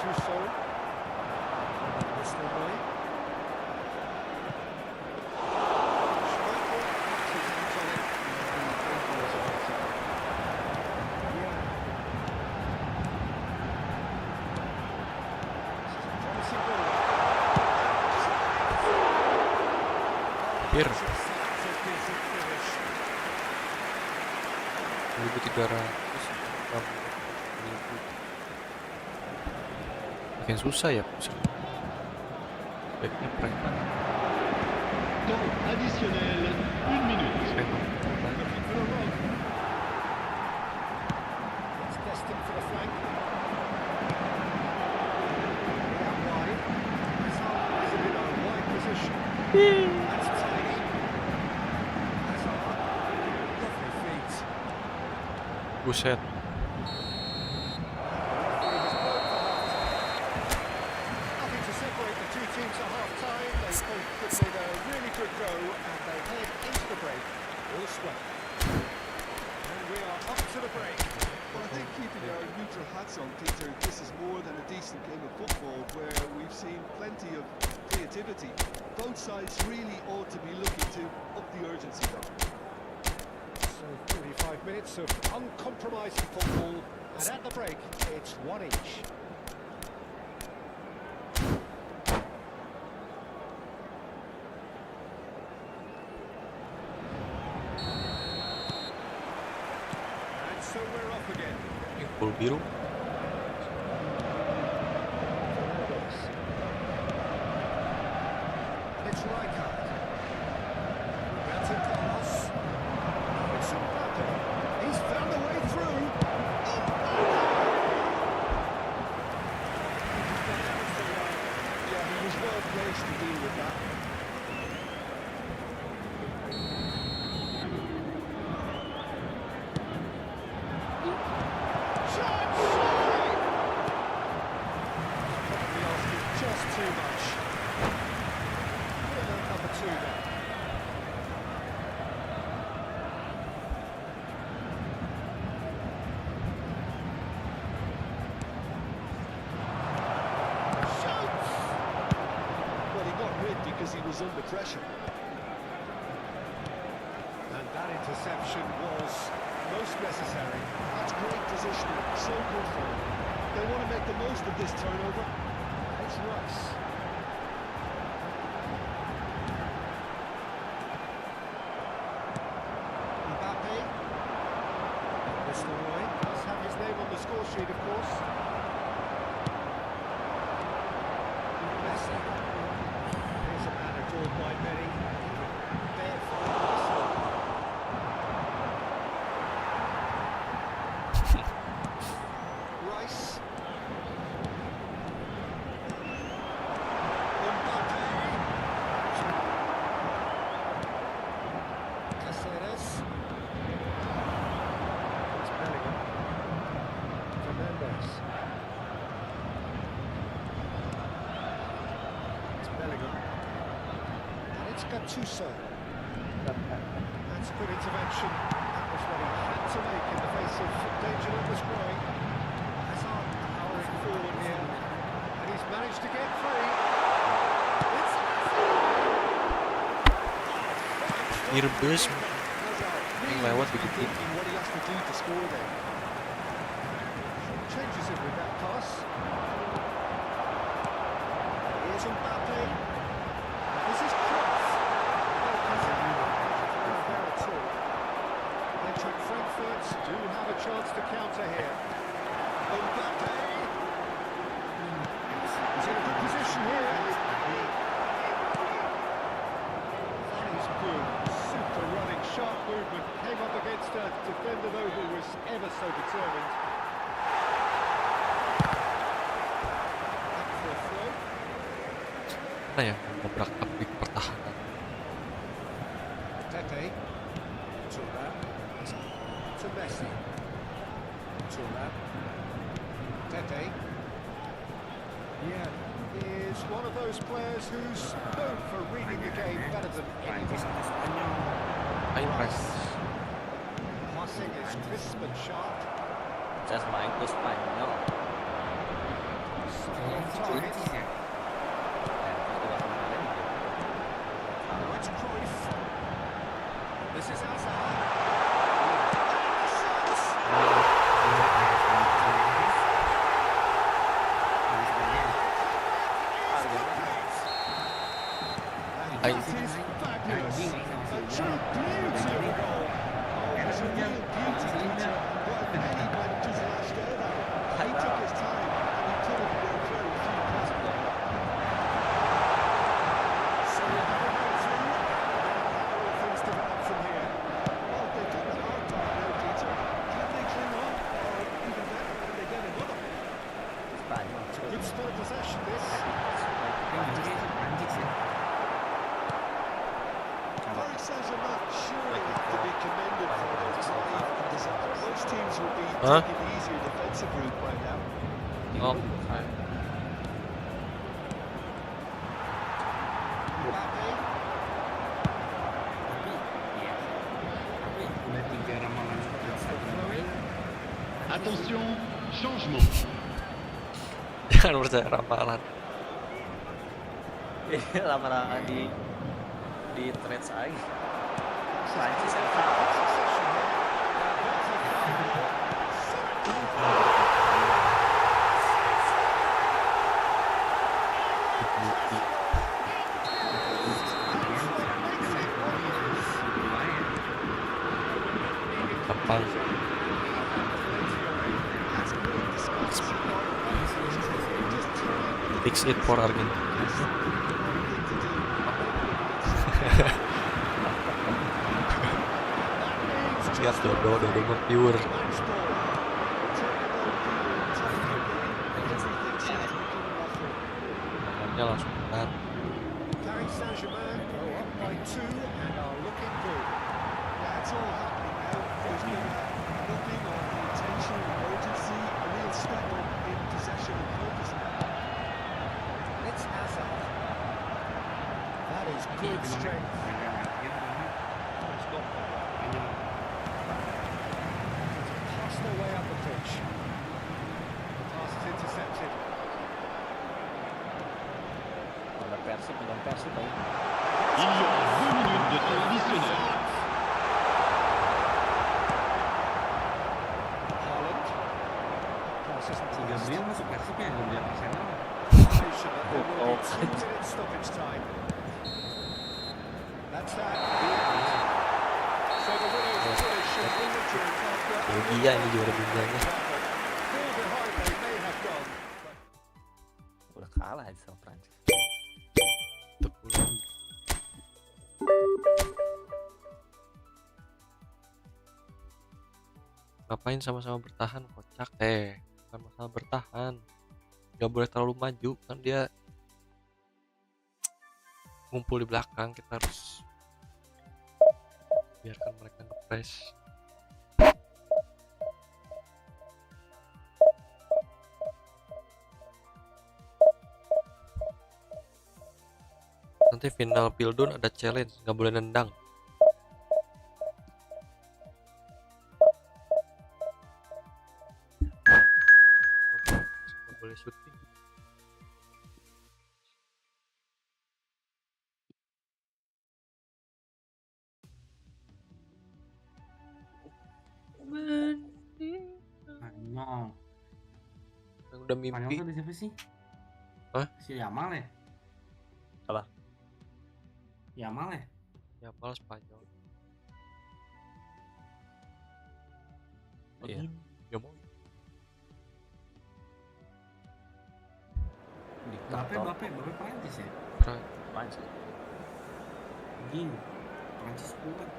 too soon. Nistelrooy. Schmeichel puts his hands on it. And the goal is offside. Yeah. This is a promising ball.
Hampir
It's a decent finish.
1.300. Makin susah ya backnya preman.
Temps additionnel, 1 minute.
Looking for a run. It's destined for the flank. Out wide. Hazard is in a wide position. That's tiny. Hazard. Lovely feet.
Buset.
Nothing to separate the two teams at half-time. They both put in a really good go, and they head into the break. All swept. And we are up to the break.
Well, I think keeping our neutral hats on, Peter, this is more than a decent game of football where we've seen plenty of creativity. Both sides really ought to be looking to up the urgency though.
So 45 minutes of uncompromising football, and at the break, it's one each. And so we're off again.
Gol biru.
And it's Rijkaard. Roberto Carlos. It's Mbappe. He's found a way through.
Yeah, he was well placed to deal with that.
Probably asking just too much. Number two there. Shoots!
Well, he got rid because he was under pressure.
And that interception was most necessary.
That's great positioning, so good for him. They want to make the most of this turnover.
It's Rice. Mbappe. Nistelrooy does have his name on the score sheet, of course. Messi. Here's a man adored by many. Barefoot Messi. Rice. Caceres. It's Bellingham. Fernandes. It's Bellingham. And it's Gattuso. That's a good intervention. That was what he had to make in the face of danger that was growing. Hazard powering forward here. And he's managed to get free. It's
Irbes
Hazard
lewat
must be
begitu.
thinking what he has to do to score there.
changes it with that pass. Here's Mbappe. This is cross. Not there at all. Eintracht Frankfurt do have a chance to counter here. Mbappe. He's in a good position here. That is good. Super running, sharp movement. Came up against a defender though who was ever so determined. Up for a throw.
Mana yang menabrak tablik pertahanan?
Pepe. Thuram. To Messi. Thuram. Pepe. Yeah, is one of those players who's known for reading the game better than anyone.
Prancis atau Spanyol.
Ayo Prancis.
Passing is crisp and sharp.
Just main ke Spanyol.
Side target.
Prancis ya.
Oh, it's Cruyff. This is Hazard.
Ay.
That is fabulous. A true beauty of a goal. Oh, it was a real beauty detail. Well, anybody just lashed out at it. He took his time and he could have worked through a few passes. So we're halfway through. How will things develop from here? Well, they've done the hard part now, Peter. Can they cling on? Or even better, can they get another?
Spanyol cuy.
Good spell of possession, this.
Prancis ya.
Paris Saint-Germain surely have to be commended for their drive and desire. Most teams would be
Huh?
taking the easier defensive route by now.
Oh,
Mbappe,
Tapi udah 3 ramalan satu
flowing.
Attention, changement.
jangan percaya ramalan.
Lama-lama di trade aja. Prancis ya kalah.
Succession here. That's a foul.
Gampang. Fix it for Argentina. Lihat dodo mah pure. Namanya langsung menang.
Paris Saint-Germain go up by 2 and are looking good. Yeah, it's all happening now. There's been an upping of the attention and urgency, a real step up in possession and focus now. It's Hazard. That is good strength. It's not pass their way up the pitch. The pass is intercepted.
Megang Persib aja.
Il y aura 2 minutes de temps additionnel.
Haaland. Pass isn't
Si
passed.
Gabriel masuk Persib ya, Gabriel Arsenal.
Indication that there will be 2 minutes stoppage time. That's that. So the winners finish in victory after
Belgia ini juara dunianya.
fall behind they may have gone.
Udah kalah aja sama Prancis.
Ngapain sama-sama bertahan, kocak. Bukan masalah bertahan, nggak boleh terlalu maju kan, dia ngumpul di belakang, kita harus biarkan mereka nge-press. Nanti final Pildun ada challenge, nggak boleh nendang. Nggak boleh syuting.
Spanyol.
Yang udah
Spanyol
mimpi.
tuh ada siapa sih?
Hah?
Si Yamal ya?
Apa?
Yamal ya?
Ya malah Spanyol.
Iya.
Ya mau.
Bape Prancis ya?
Prancis.
Anjing. Prancis kuat.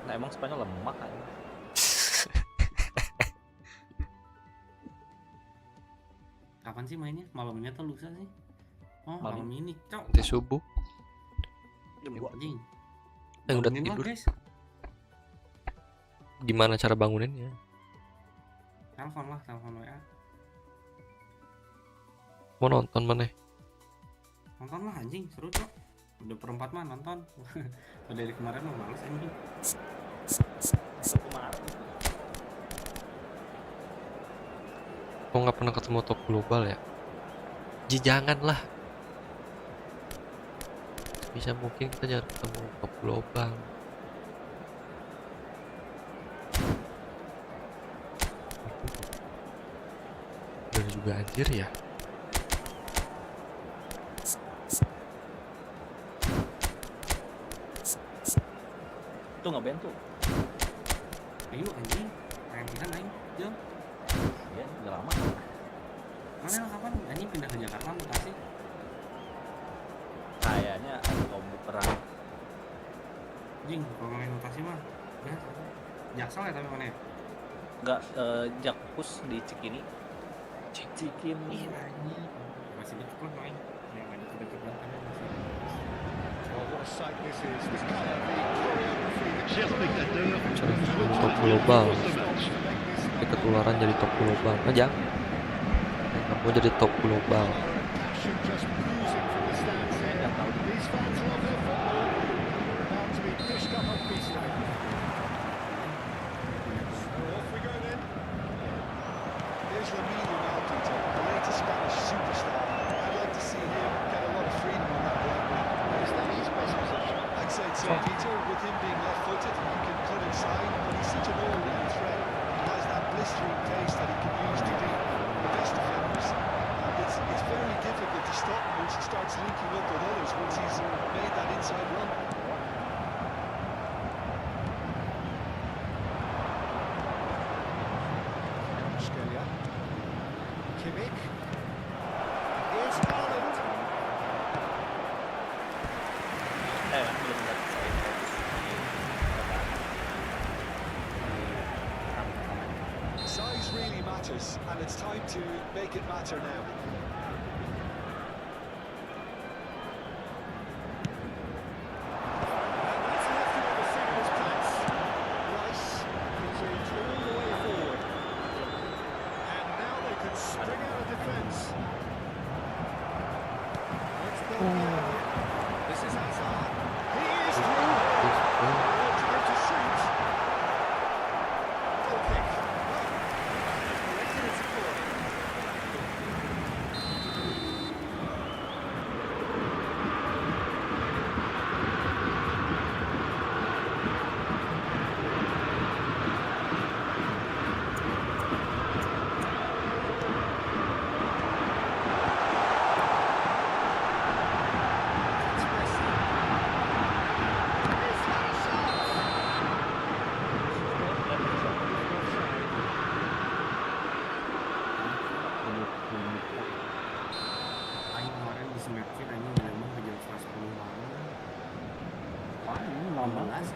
Nah emang Spanyol lemah kan?
Kapan sih mainnya? Malamnya atau lusa sih? Oh,
Malam.
malam ini, cok.
Nanti subuh.
Jam
Ya,
2.
anjing.
Yang udah
Bangunin lah,
tidur.
guys.
Gimana cara banguninnya?
Telepon WA.
Mau nonton mana?
Nonton lah anjing, seru cok. Udah perempat mah nonton. Dari kemarin mah males anjing.
Kemarin.
Kok nggak pernah ketemu top global ya? Janganlah. Bisa mungkin kita jarang ketemu top global. Bener juga anjir ya.
Itu nggak bentu.
Ayo anjing, rentihan aing, jam.
Ya, udah lama.
Mana lo kapan anjing pindah ke Jakarta mutasi?
Kayaknya ada kombo perang.
Anjing, kalau main mutasi mah, ya, Jaksel ya tapi mana ya?
Nggak, Jakpus di Cikini. Cikini.
Ih anjing, masih deket lah main. Yang main deket-deket banget kan masih.
Well, what a sight this is. This colour, the choreography, the
Chers spectateurs,
Cara
nous
ketemu
souhaitons
top
la
global.
bienvenue dans ce match.
Kita ketularan jadi top global. Nah, jangan. Nggak mau jadi top global.
passion just oozing from the stands here. These fans love their football. They're about to be dished up a feast of it. So off we go then.
Here's Lamine Yamal, the latest Spanish superstar. I'd like to see him get a lot of freedom on that right wing.
Is that his best position?
I'd say so, Peter. With him being left-footed, he can cut inside, but he's such an all-round threat. He has that blistering pace that he can use to beat the best defenders. It's very difficult to stop him once he starts linking up with others, once he's made that inside run.
Skelia. Kimmich. Here's Haaland.
Belum dapat saya.
Size really matters, and it's time to make it matter now.
And that's left him in the singles place. Rice continues all the way forward. And now they can spring out of defence. Let's go now. This is Hazard. He is through. Time to shoot. Goal kick. Collected it's a corner. It's Messi. Here's Hazard.
Aing kemarin di Smackfit anjing memang ke jam 11.10 malam.
Ini lama.
16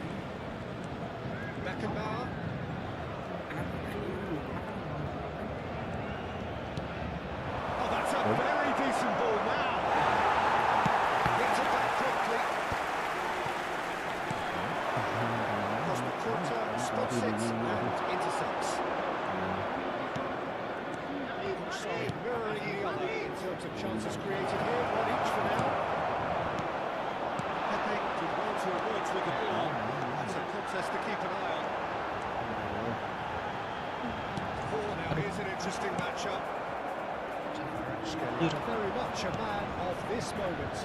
Beckenbauer.
Kenapa anjing lu pernah kan
Oh, that's a very decent ball now. Gets it back quickly. Cosmic stops it and intercepts. Even side mirroring the other in terms of chances created here. One each for now. Pepe did well to avoid with the ball. That's a contest to keep an eye on. Oh, now here's an interesting matchup. Very much a man of this moment.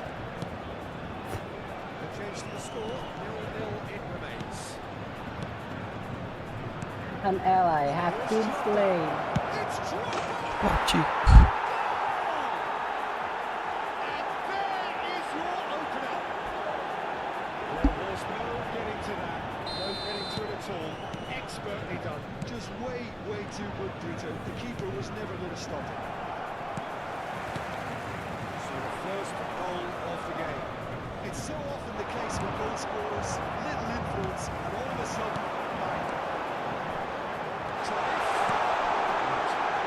A change to the score, 0-0 it remains.
An ally has been slain.
It's Drogba!
Wajib.
And there is your opener. Well, there's no getting to that. No getting to it at all. Expertly done.
Just way too good, Peter. The keeper was never going to stop him.
So the first goal of the game.
It's so often the case with goal scorers, little influence, and all of a sudden, bang.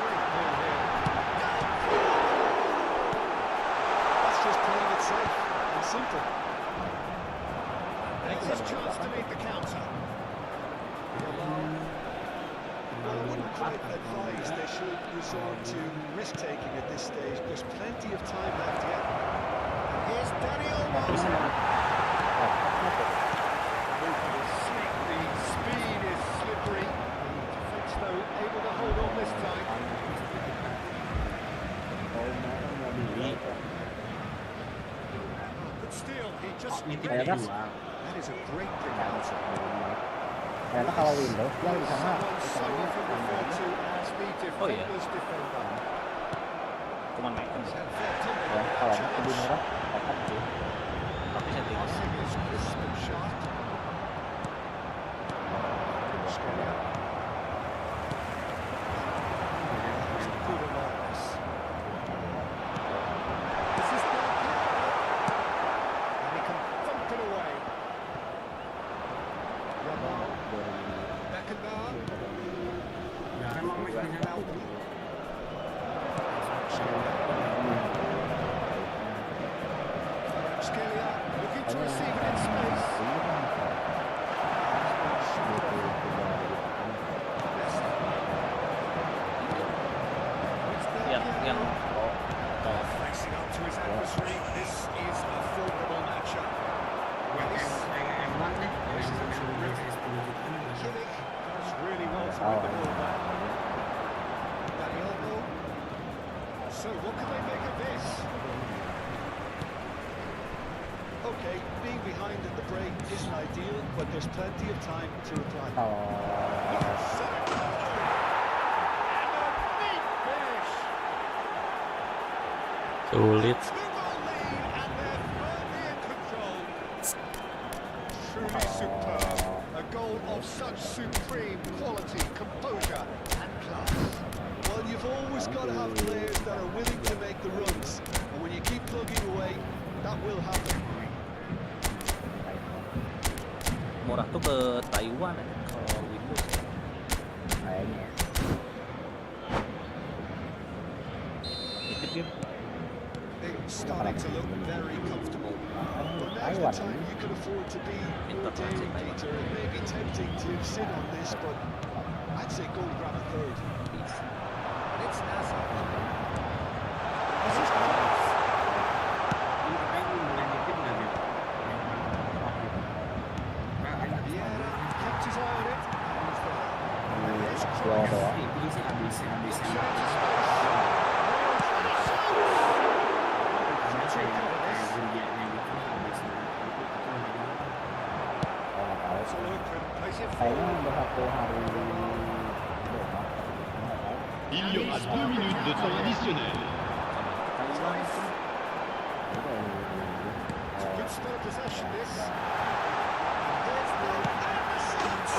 Great ball here.
That's just playing it safe and simple.
There's his chance to make the counter.
Well, I wouldn't quite advise they should resort to risk-taking at this stage. There's plenty of time left yet.
Here's Danny Olmo. Movement is slick, the speed is slippery. Defence though able to hold on this time. Just
nitip
Kayak kan?
dua.
that is a great pick
Nggak
out.
masuk dulu. Ternyata kalau Windows dia di sana
Someone so
ukurannya
often referred
tambahnya
to as the
Oh, yeah.
defender's defender.
Cuman naik kan.
He's had fair time
ya
with
kalau
that
lebih
challenge.
murah dapat sih.
Tapi setting
Passing is crisp and sharp. Australia. Good awareness. This is and he can thump it away. Yamal. Beckenbauer.
Ya emang mereka
Beltman. Scalia looking to receive it in space.
yang
Facing up to his adversary, this is a formidable matchup.
emang deh yang bisa 10 juta
Kimmich does really well to win the ball back. Dani Olmo. So what can they make of this? Okay, being behind in the break isn't ideal, but there's plenty of time to reply.
Sulit.
Truly superb. A goal of such supreme quality, composure and class.
Well, you've always got to have players that are willing to make the runs. And when you keep plugging away, that will happen.
murah tuh ke Taiwan ya, kalau Windows.
Kayaknya.
Titip game.
It's starting to look very comfortable.
But now's the time you can afford to be more daring, Peter. It may be tempting to sit on this, but I'd say go and grab a third.
It's Nazar.
This is close.
Vieira kept his eye on it. And here's
Dua
Cruyff.
doang.
ini sih habisnya
Into space.
Kalau nggak tahu
It's all open. Plays it
kayaknya
forward.
udah satu hari doang. Nggak tahu.
Il y aura 2 minutes de temps additionnel.
Cruyff.
Udah,
Good spell of possession, this. There's the assist.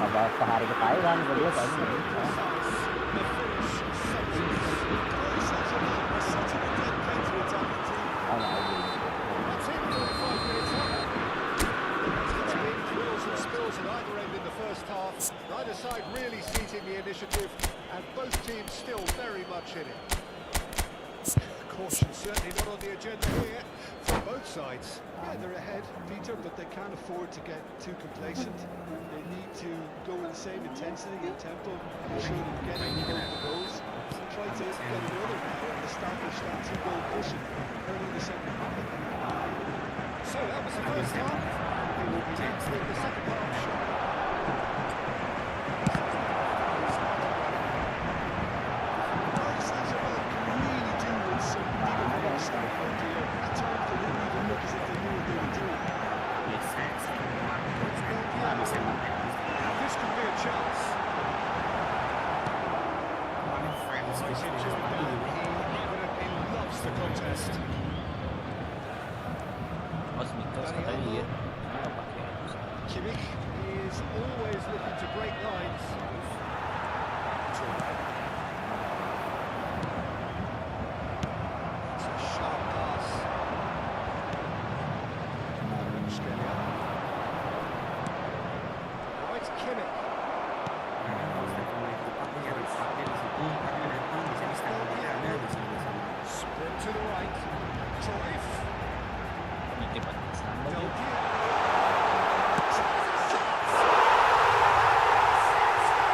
Kalau sehari ke Taiwan, gue lihat kayaknya nggak bisa.
The finish sumptuous.
Oh, nggak ada.
That's it, 45 minutes on. It's been drills and spills at either end in the first half. Neither side really seizing the initiative, and both teams still very much in it. Caution certainly not on the agenda here from both sides.
Yeah, they're ahead, Peter, but they can't afford to get too complacent. They need to go with the same intensity and tempo, ensure they're getting the goals. Try to get another now and establish that two-goal cushion early in the second half.
So that was the first half. It will be next in the second half shot.
Paris Saint-Germain can really do with some bigger stuff out here. At times they didn't even look as if they knew what they were doing.
This could be a chance. Quite enjoyed that. He evidently loves the contest.
Mas Mikels katanya iya. Nggak pakai.
Kimmich is always looking to break lines. It's a sharp pass. Scalia. Right, Kimmich. Sprint to the right. Cruyff.
Nitip aja sama
Del
dia.
Piero.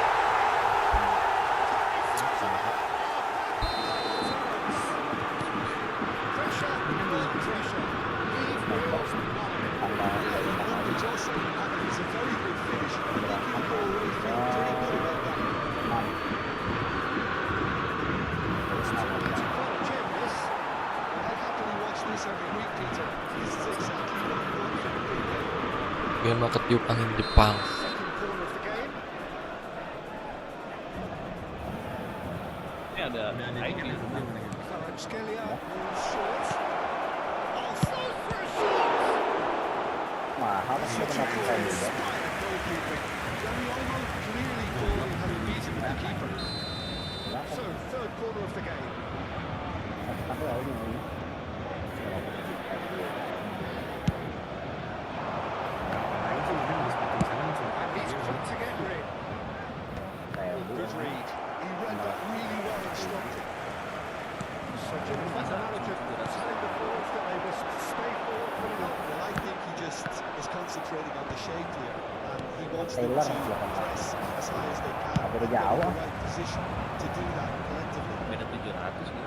mah ketiup angin Jepang.
Second corner of the game.
Ini ada
Udah ada
ID.
tiket yang belum nih.
Kvaratskhelia moves short. Oh, throws for a shot!
Mahal kan kita kena pulsa juga.
Inspired goalkeeping. Dani Olmo clearly falling had a reason with the keeper. So, third corner of the game.
Tapi ya ini.
Ngapain sih mana di sepatu sana langsung
And he's put to get rid.
Kayak
Good read. He read that really well and stopped it. So, Jim, as a manager, telling the forwards that they must stay forward, put it up.
Well, I think he just is concentrating on the shape here, and he wants them
Taylor
to
silakan.
press as high as they can.
Apa
And
dia
they're in
jauh?
the right position to do that collectively.
Beda 700 gitu.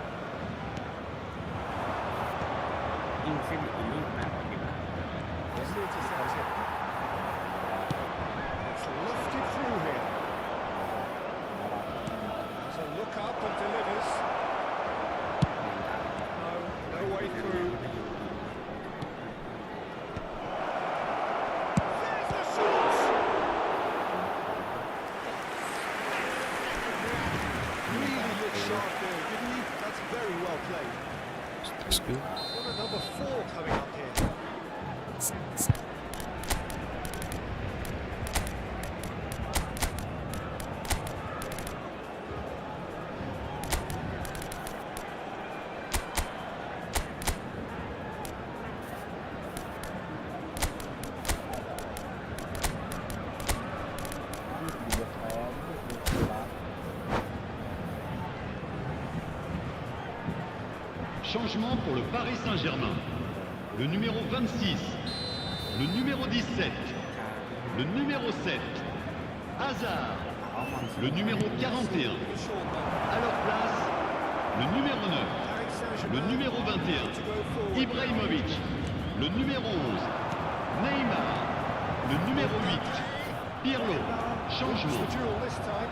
ini sih ini kenapa kita
It's intercepted. It's lifted through here. So look up and delivers. No, no way through. There's the shot! Really looked sharp there, didn't he? That's very well played.
That's good.
Got a number 4 coming up here.
Changement pour le Paris Saint-Germain. Le numéro 26, le numéro 17, le numéro 7, Hazard, le numéro 41. À leur place, le numéro 9, le numéro 21, Ibrahimovic, le numéro 11, Neymar, le numéro 8, Pirlo. Changement.
The duel this time.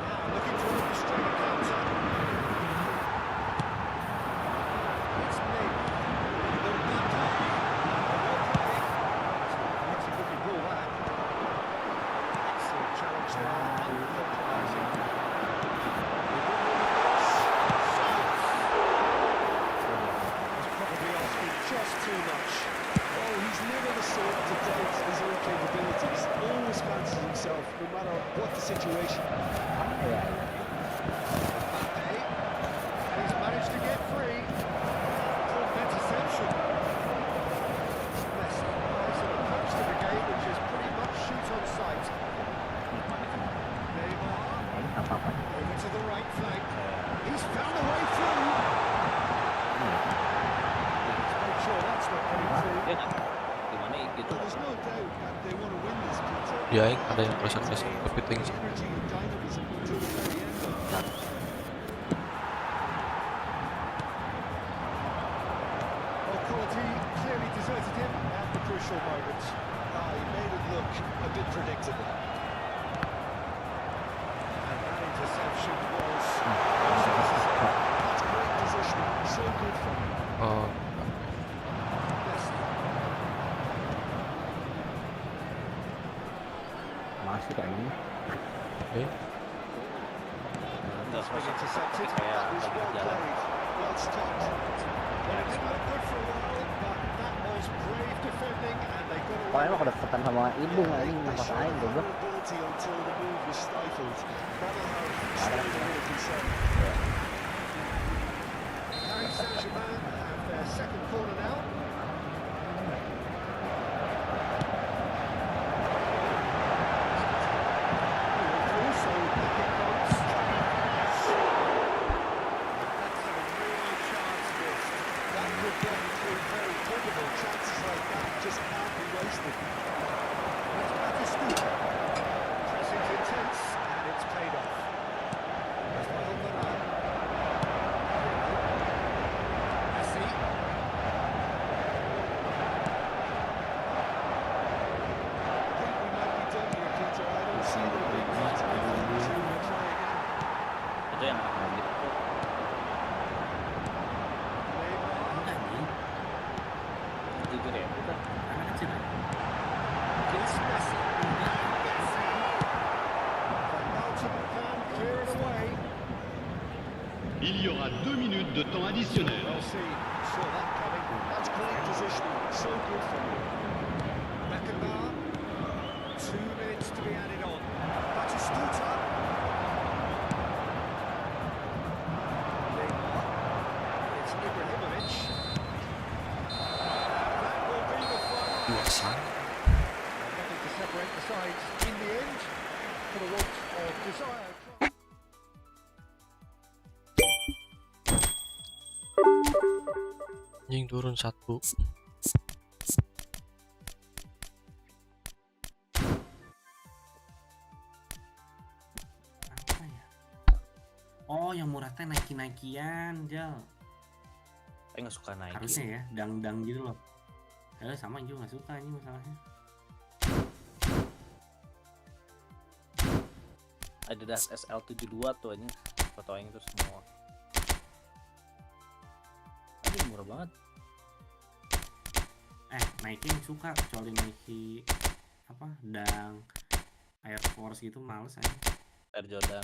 Now looking to orchestrate a counter. It's Neymar. Well played. Looking ball that. Excellent challenge there. Uncompromising. He's probably asking just too much.
Oh, he's never the sort to doubt his own capabilities. Always fancies himself, no matter what the situation.
Mbappe. And he's managed to get free. Good interception. Messi has an approach to the game which is pretty much shoot on sight. Neymar over to the right flank. He's found a way through. Let's make sure that's not getting through.
Dia nggak gimana gitu.
But there's no doubt that they want to win this, Peter.
Ya, ada yang kerasan-kerasan tapi tinggi.
Energy and dynamism until the very end.
Well, quality clearly deserted him at the crucial moment.
He made it look a bit predictable.
And that interception was
That's great positioning. So good from him.
Oh,
Messi.
Masih kayaknya.
oke.
Terus
Was intercepted.
kayak
That was
lagi
well
jalan.
played. Well stopped. Well, it didn't look good for a while, but that was brave defending, and they got
Kalau
away.
emang kedekatan sama ibu nggak ini
They
nafas
showed
air goblok.
vulnerability until the move was stifled. That'll have stayed a little concern.
Paris Saint-Germain have their second corner now. Also, back it comes. That's a real chance missed.
That could get through very critical. Chances like that just can't be wasted.
That's Batistuta. Pressing's intense, and it's paid off. Rafael Varane. Messi.
I think we might be done here, Peter. I don't see them being right to try again.
Itu yang anak mobil itu.
Neymar.
Jujur ya, itu
de temps additionnel.
Well, saw that coming. That's great positioning. So good for him. Beckenbauer. 2 minutes to be added on. That's a scooter. It's Ibrahimovic. That will be the final. Nothing to separate the sides in the end for the want of desire.
Anjing turun 1.
Apa ya? Oh, yang murah teh naikin-naikian, Jal.
Saya nggak suka naik.
Harusnya ya, dang-dang gitu loh. Sama juga nggak suka ini masalahnya.
Adidas SL72 tuh ini fotonya itu semua. Aduh, murah banget.
Naikin suka, kecuali Nike apa dang Air Force gitu males aja.
Air Jordan.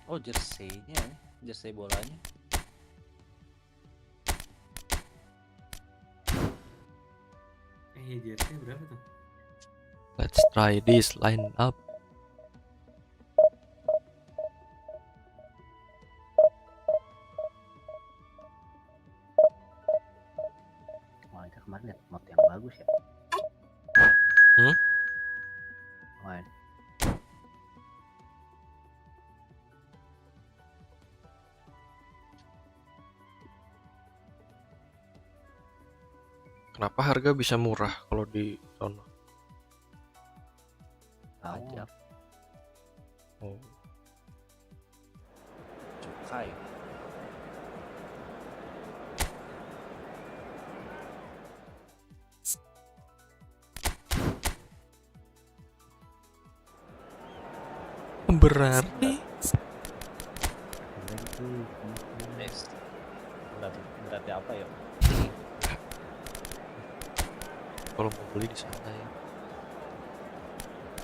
Oh, jersey-nya nih, jersey bolanya.
Jersey berapa tuh?
Let's try this line up.
Wah, itu kemarin lihat mod yang bagus ya. Wah,
Kenapa harga bisa murah kalau di sono?
pajak.
Oh.
Cukai.
Berarti
Yes. Berarti apa ya?
kalau mau beli di sana ya.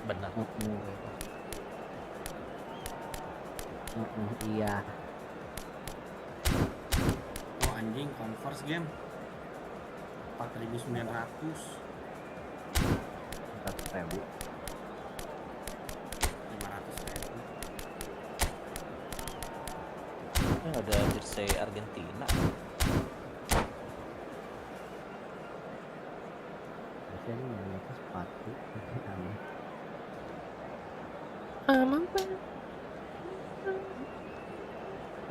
Benar.
Iya.
Oh anjing, Converse game 4.900.
100.000.
500.000.
Ada jersey Argentina.
Biasanya yang itu sepatu aneh.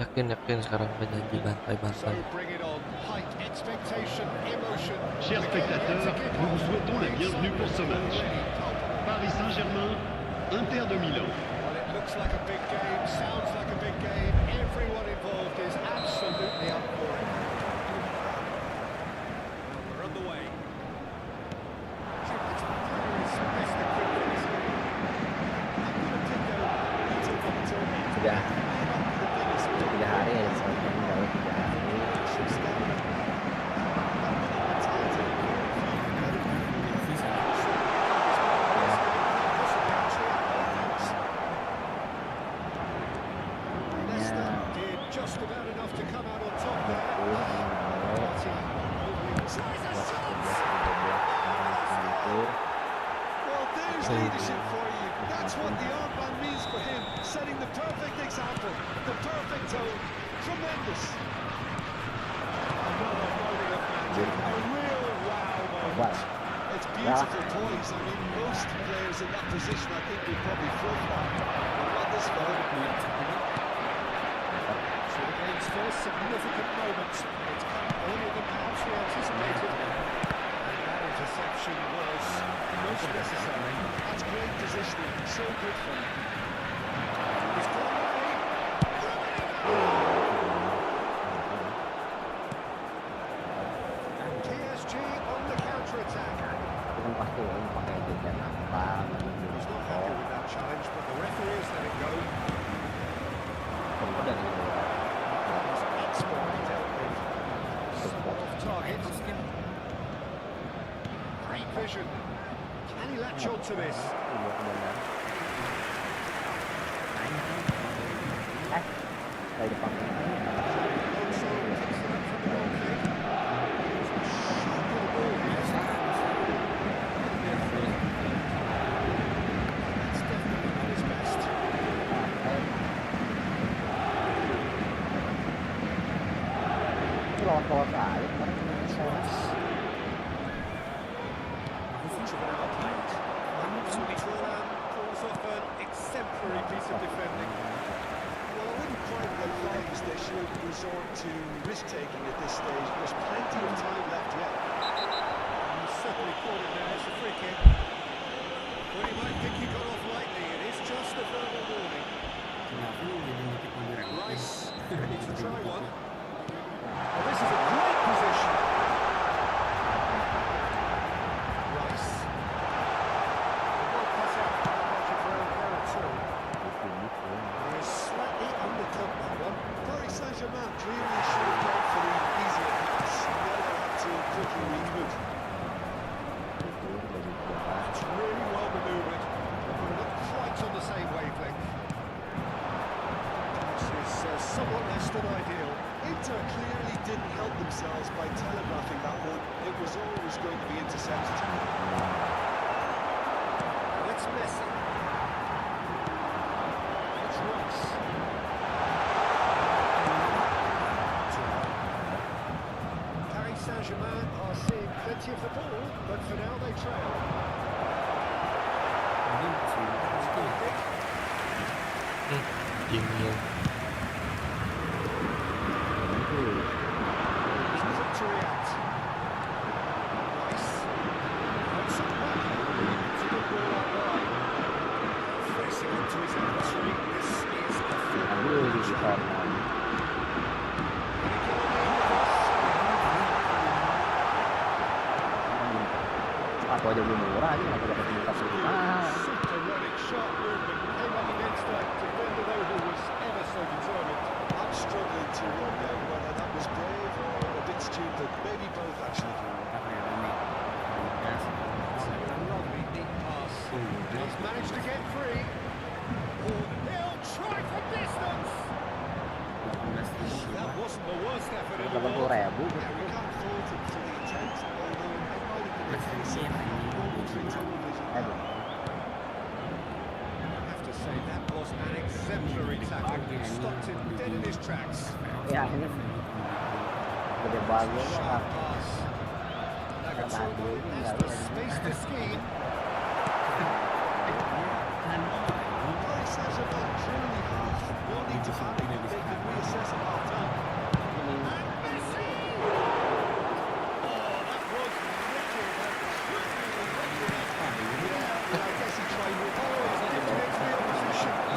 Yakin sekarang penyanyi
So
bantai-bantai.
bring it on. Height, expectation, emotion.
Chers spectateurs, nous vous souhaitons la bienvenue pour ce match. Paris Saint-Germain, Inter de Milan.
Well, it looks like a big game, sounds like a big game. Everyone involved is absolutely up for it. Well, we're underway.
Sudah 3 hari ya, soalnya baru 3 hari.
Just about enough to come out on top there. Well, there's leadership for you. That's what the armband means for him. Setting the perfect example, the perfect tone. Tremendous. Another moment of magic. A real wow moment. It's beautiful toys. I mean, most players in that position, I think, would probably flip that. But not this fella. So the game's first significant moment. It's come earlier than perhaps we anticipated. And that interception was most necessary. That's great positioning. So good for him. He's got away. PSG on the counter-attack.
Itu kan pasti ini pakai jajan apa
He's not happy with that challenge, but the referee has let it go.
udah gitu.
Expertly dealt with. Somewhat off target. Great vision. Can he latch on to this?
Benar. Dari depan.
Alonso picks it up from the goal kick. Shot with the ball here. That's definitely not his best.
Itu lawan saya kemarin Indonesia.
Much of an outlet. Turan pulls off an exemplary piece of defending.
Well, I wouldn't quite advise they should resort to risk-taking at this stage. There's plenty of time left yet.
He certainly caught it there. It's a free kick. Well, he might think he got off lightly. It is just a verbal warning. Rice ready to try one. Well, this is a great position. Rice. The ball cuts out. There too. He is slightly undercut that one.
Paris Saint-Germain clearly should have gone for the easier pass. Now they have to quickly reboot.
It's really well manoeuvred. We're not quite on the same wavelength. This is somewhat less than ideal.
Inter clearly didn't help themselves by telegraphing that one. It was always going to be intercepted.
Well, it's Messi. It's Rice. Paris Saint-Germain are seeing plenty of the ball, but for now they trail.
Dingin.
He's quick to react. Rice. Outs at the back. It's a good ball out wide. Facing into his adversary. This is a full
Aduh, di depan. Aku aja belum murah aja kenapa dapat 45 mahal.
Super-running, sharp movement, came up against that defender though who was ever so determined.
I'm struggling to work out whether that was brave or a bit stupid. Maybe both, actually.
It's a lovely deep pass. He's managed to get free. He'll try for distance. That wasn't the worst effort in the
80.000.
world.
Yeah, we can't fault him for the attempt, although it might have been a case of momentary television.
I have to say that was an exemplary tackle. Stopped him dead in his tracks.
Ya ini gede banget ya.
Sharp pass. Nagatomo has the space to scheme.
Paris Saint-Germain clearly have no need to panic. They can reassess at half-time.
And Messi! Oh, that was wicked.
Yeah, I guess he tried with
Oh, he's nipped it into the opposition. Oh,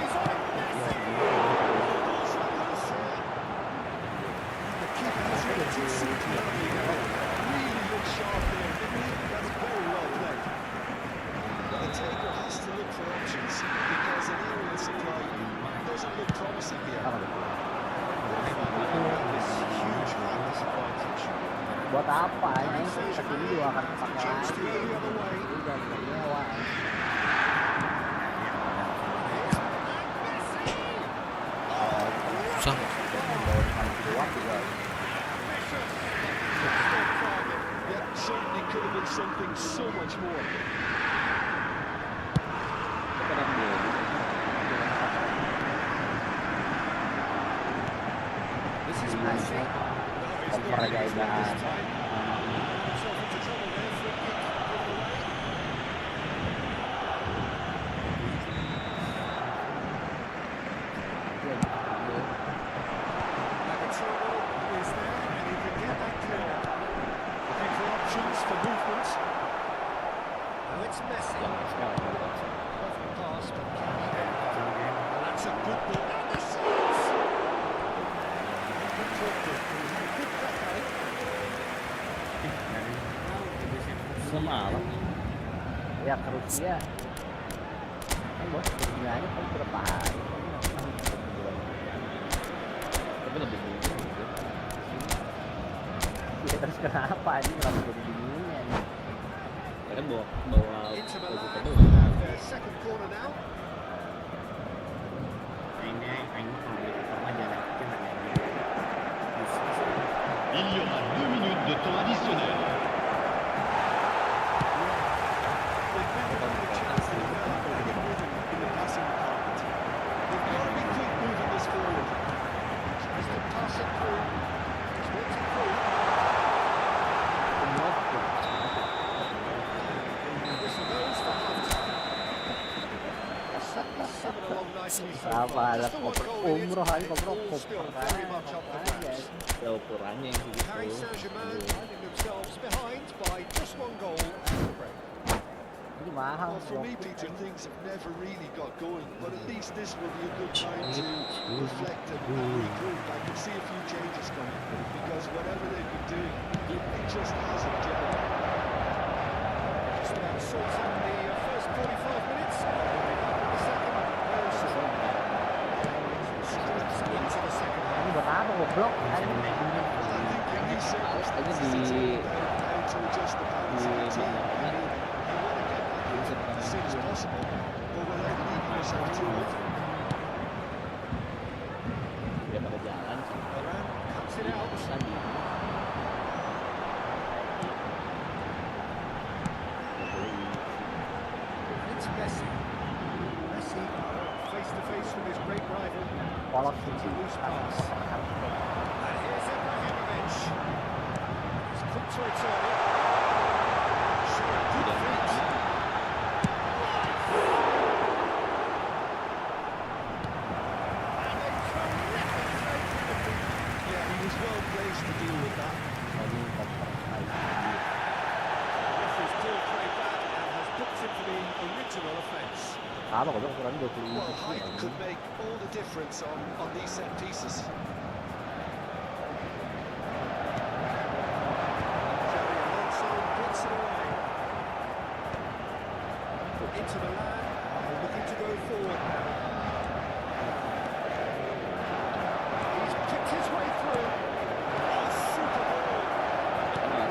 he's on it. Messi!
the keeper has really to see it now. Really looked sharp there, didn't he? That's very well played. The taker has to look for options because an aerial supply doesn't look promising here.
This huge groundless advantage.
Buat apa ini? Kesini juga akan pakai
Jumps
lagi.
to the other way.
Udah nyewa.
Susah.
Kuat juga.
Yeah, certainly could have been something so much more.
This is Messi.
Kepercayaan.
Himself into trouble there. Free kick given away. Nagatomo is there and he can get that clear. Looking for options for movement. Now it's Messi. Perfect pass, but can he get it? Well, that's a good ball. And the shot! Good football. Good crack at it.
Semalam ya ke Rusia kan bos kunjungannya kan berapa hari Tapi lebih bingung gitu. Ya terus kenapa ini kenapa jadi bingungnya nih? Ya kan bawa
Inter
baju
Milan
kedua.
have their second corner now.
Mainnya kalau beli pertama jalan kecil ada yang gitu.
Il y aura 2 minutes de temps additionnel.
They've never had a chance to develop any rhythm in the passing department. They've got to be quick moving this forward.
Tries to pass it through. He's worked it through. Whistle goes for half-time. Certainly simming along nicely so
Sama
far.
ada
Just the one
koper
goal in it.
umroh aja koper
All still very much up for grabs.
ya ukurannya yang segitu.
Paris Saint-Germain finding themselves behind by just one goal at the break.
Ini mahal.
Well, for me, Peter, things have never really got going, but at least this will be a good time to reflect and regroup. I can see a few changes coming because whatever they've been doing, it just hasn't gelled.
Just about sorts out the first 45 minutes. The second, very soon. Straight into the second half.
Ini buat apa goblok?
I think in these circumstances, it's all about how to adjust the balance of the team. I mean, you want to get that rhythm as soon as possible, but without leaving yourself too often.
Dia pada jalan sih.
Varane cuts it out.
Tadi.
And it's Messi. Messi face to face with his great rival.
Polos
It's a loose pass.
harus
And here's Ibrahimovic. He's quick to return it. Showing good feet. And a terrific save from the keeper.
Yeah, he was well placed to deal with that.
tadi koper.
Referee's called play back and has booked him for the original offence.
Apa goblok ukurannya 25
Well,
sih.
height could make all the difference on these set pieces.
Xabi Alonso blocks it away. Into the land, looking to go forward now. He's picked his way through. Oh, super ball.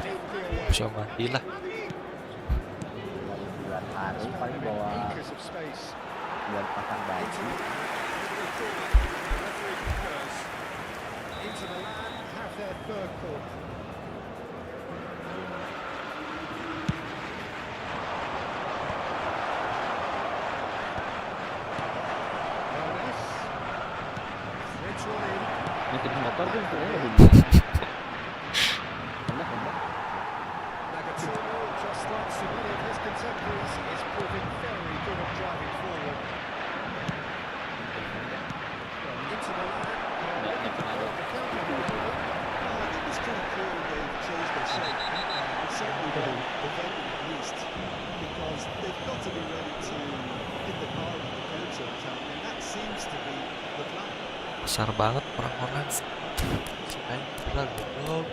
Deeply away.
Bisa mati lah.
Bulan hari paling bawa
Acres of space.
buat pasang baju.
Into the referee concurs. Into the land, have their third corner. Gomez. Threads one in.
Nitip motor tuh sebenarnya lebih enak kan?
Nagatomo, just like so many of his contemporaries, is proving very good at driving forward. Into the land. The counter ball.
I think it's pretty clear they've changed their shape. It's certainly been defending at least, because they've got to be ready to hit the car with the counter attack, and that seems to be the plan.
Besar banget orang-orang. Sampai gila goblok.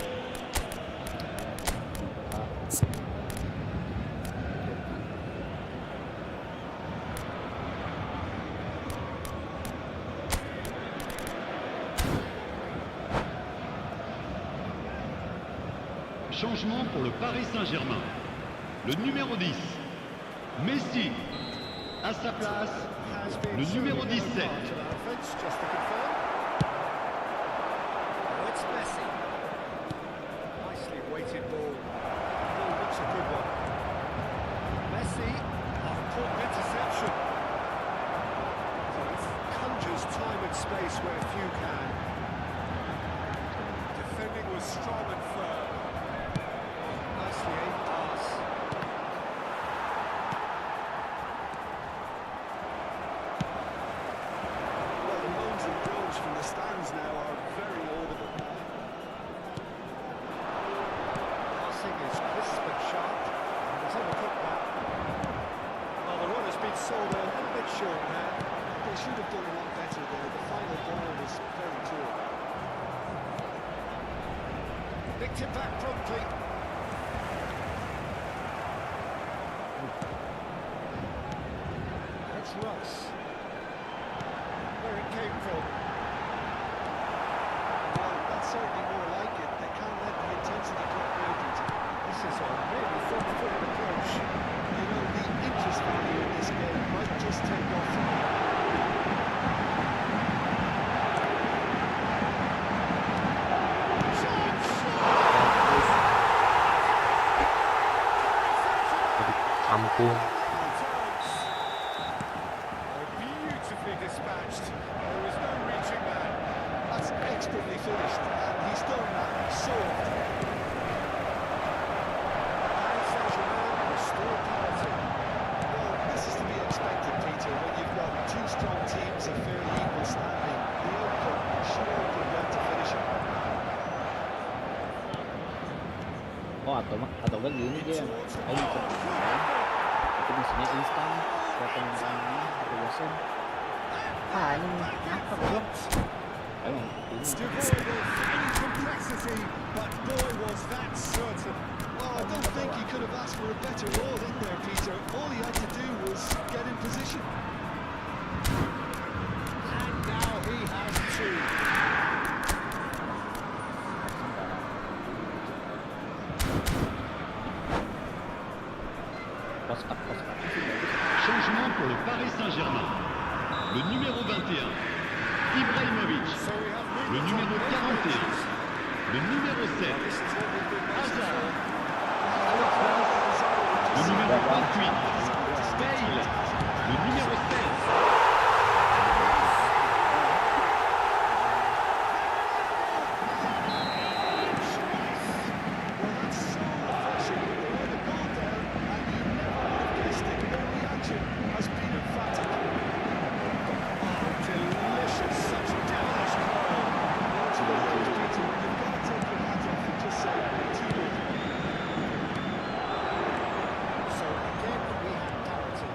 Changement pour le Paris Saint-Germain. Le numéro 10, Messi. À sa place,
Has been
le numéro
showing
17.
no part to that offence, just to confirm. Oh, it's Messi. Nicely weighted ball. Ball looks a good one. Messi, important interception. Sort of conjures time and space where few can. Defending was strong and firm. Nicely aimed pass.
Well, the moans and groans from the stands now are very audible.
Passing is crisp and sharp. And it's overcooked that. Well, the run has been sold a little bit short now.
They should have done a lot better there. The final ball was very poor.
Nicked it back promptly. It's Russ.
ampun.
Beautifully dispatched. There was no reaching that.
That's expertly finished, and he's done that so often.
Paris Saint-Germain restore parity.
Well, this is to be expected, Peter, when you've got two strong teams of fairly equal standing. The outcome should all come down to finishing.
Oh atau enggak gini dia bisa itu maksudnya instan potong ini atau bosan ini ngapa belum emang ini
Devoid of any complexity, but boy was that certain.
Oh, I don't think he could have asked for a better role in there, Peter. All he had to do was get in position.
And now he has two.
post-up
Changement pour le Paris Saint-Germain. Le numéro 21, Ibrahimovic.
So we have
Le
movement
numéro
on both
41,
benches.
le numéro
Well,
7,
this is what we've been waiting
Hazard.
for.
Le numéro 28, Bale. Le numéro 16,
Well, that's so refreshing. They let the goal down, and you never would have guessed it. Their reaction has been emphatic.
Oh, delicious, such devilish goal.
Peter, you've got to take your hat off and just say, too good.
So again, we have parity.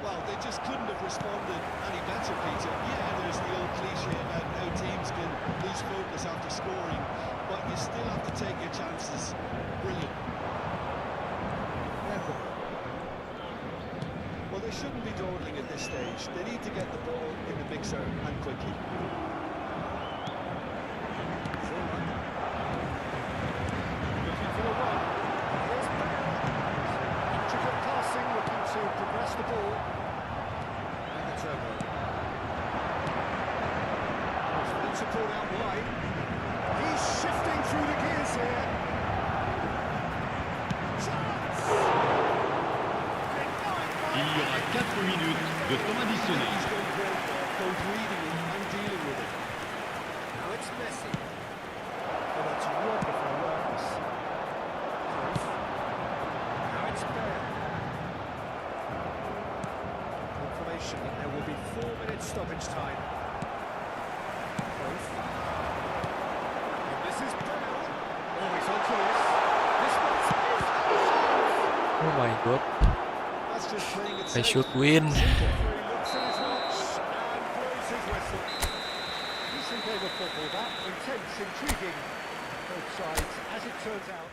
Well, they just couldn't have responded any better, Peter. Yeah, there's the old cliche about how teams can lose focus after scoring, but you still have to take your chances. Brilliant. Well, they shouldn't be dawdling at this stage. They need to get the ball in the mixer and quickly.
Looking for the one. Here's Bale. Intricate passing, looking to progress the ball. And the turbo. Good support out wide. He's shifting through the gears here. Chance!
il y aura 4 minutes de temps additionnel.
He's done great there, both reading it and dealing with it.
Now it's Messi. Oh, that's wonderful awareness. Close. Now it's Bale. Confirmation that there will be 4 minutes stoppage time. Close. And this is Bale. Oh, he's onto this. This one's
Oh my god,
That's just playing it
I
safe.
should win.
He looks at his watch and blows his whistle. Decent game of football, that. Intense, intriguing. Both sides, as it turns out.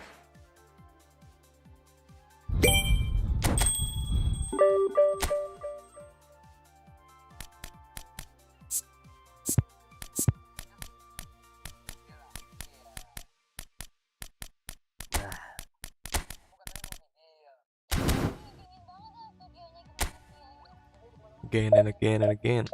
Again and again and again.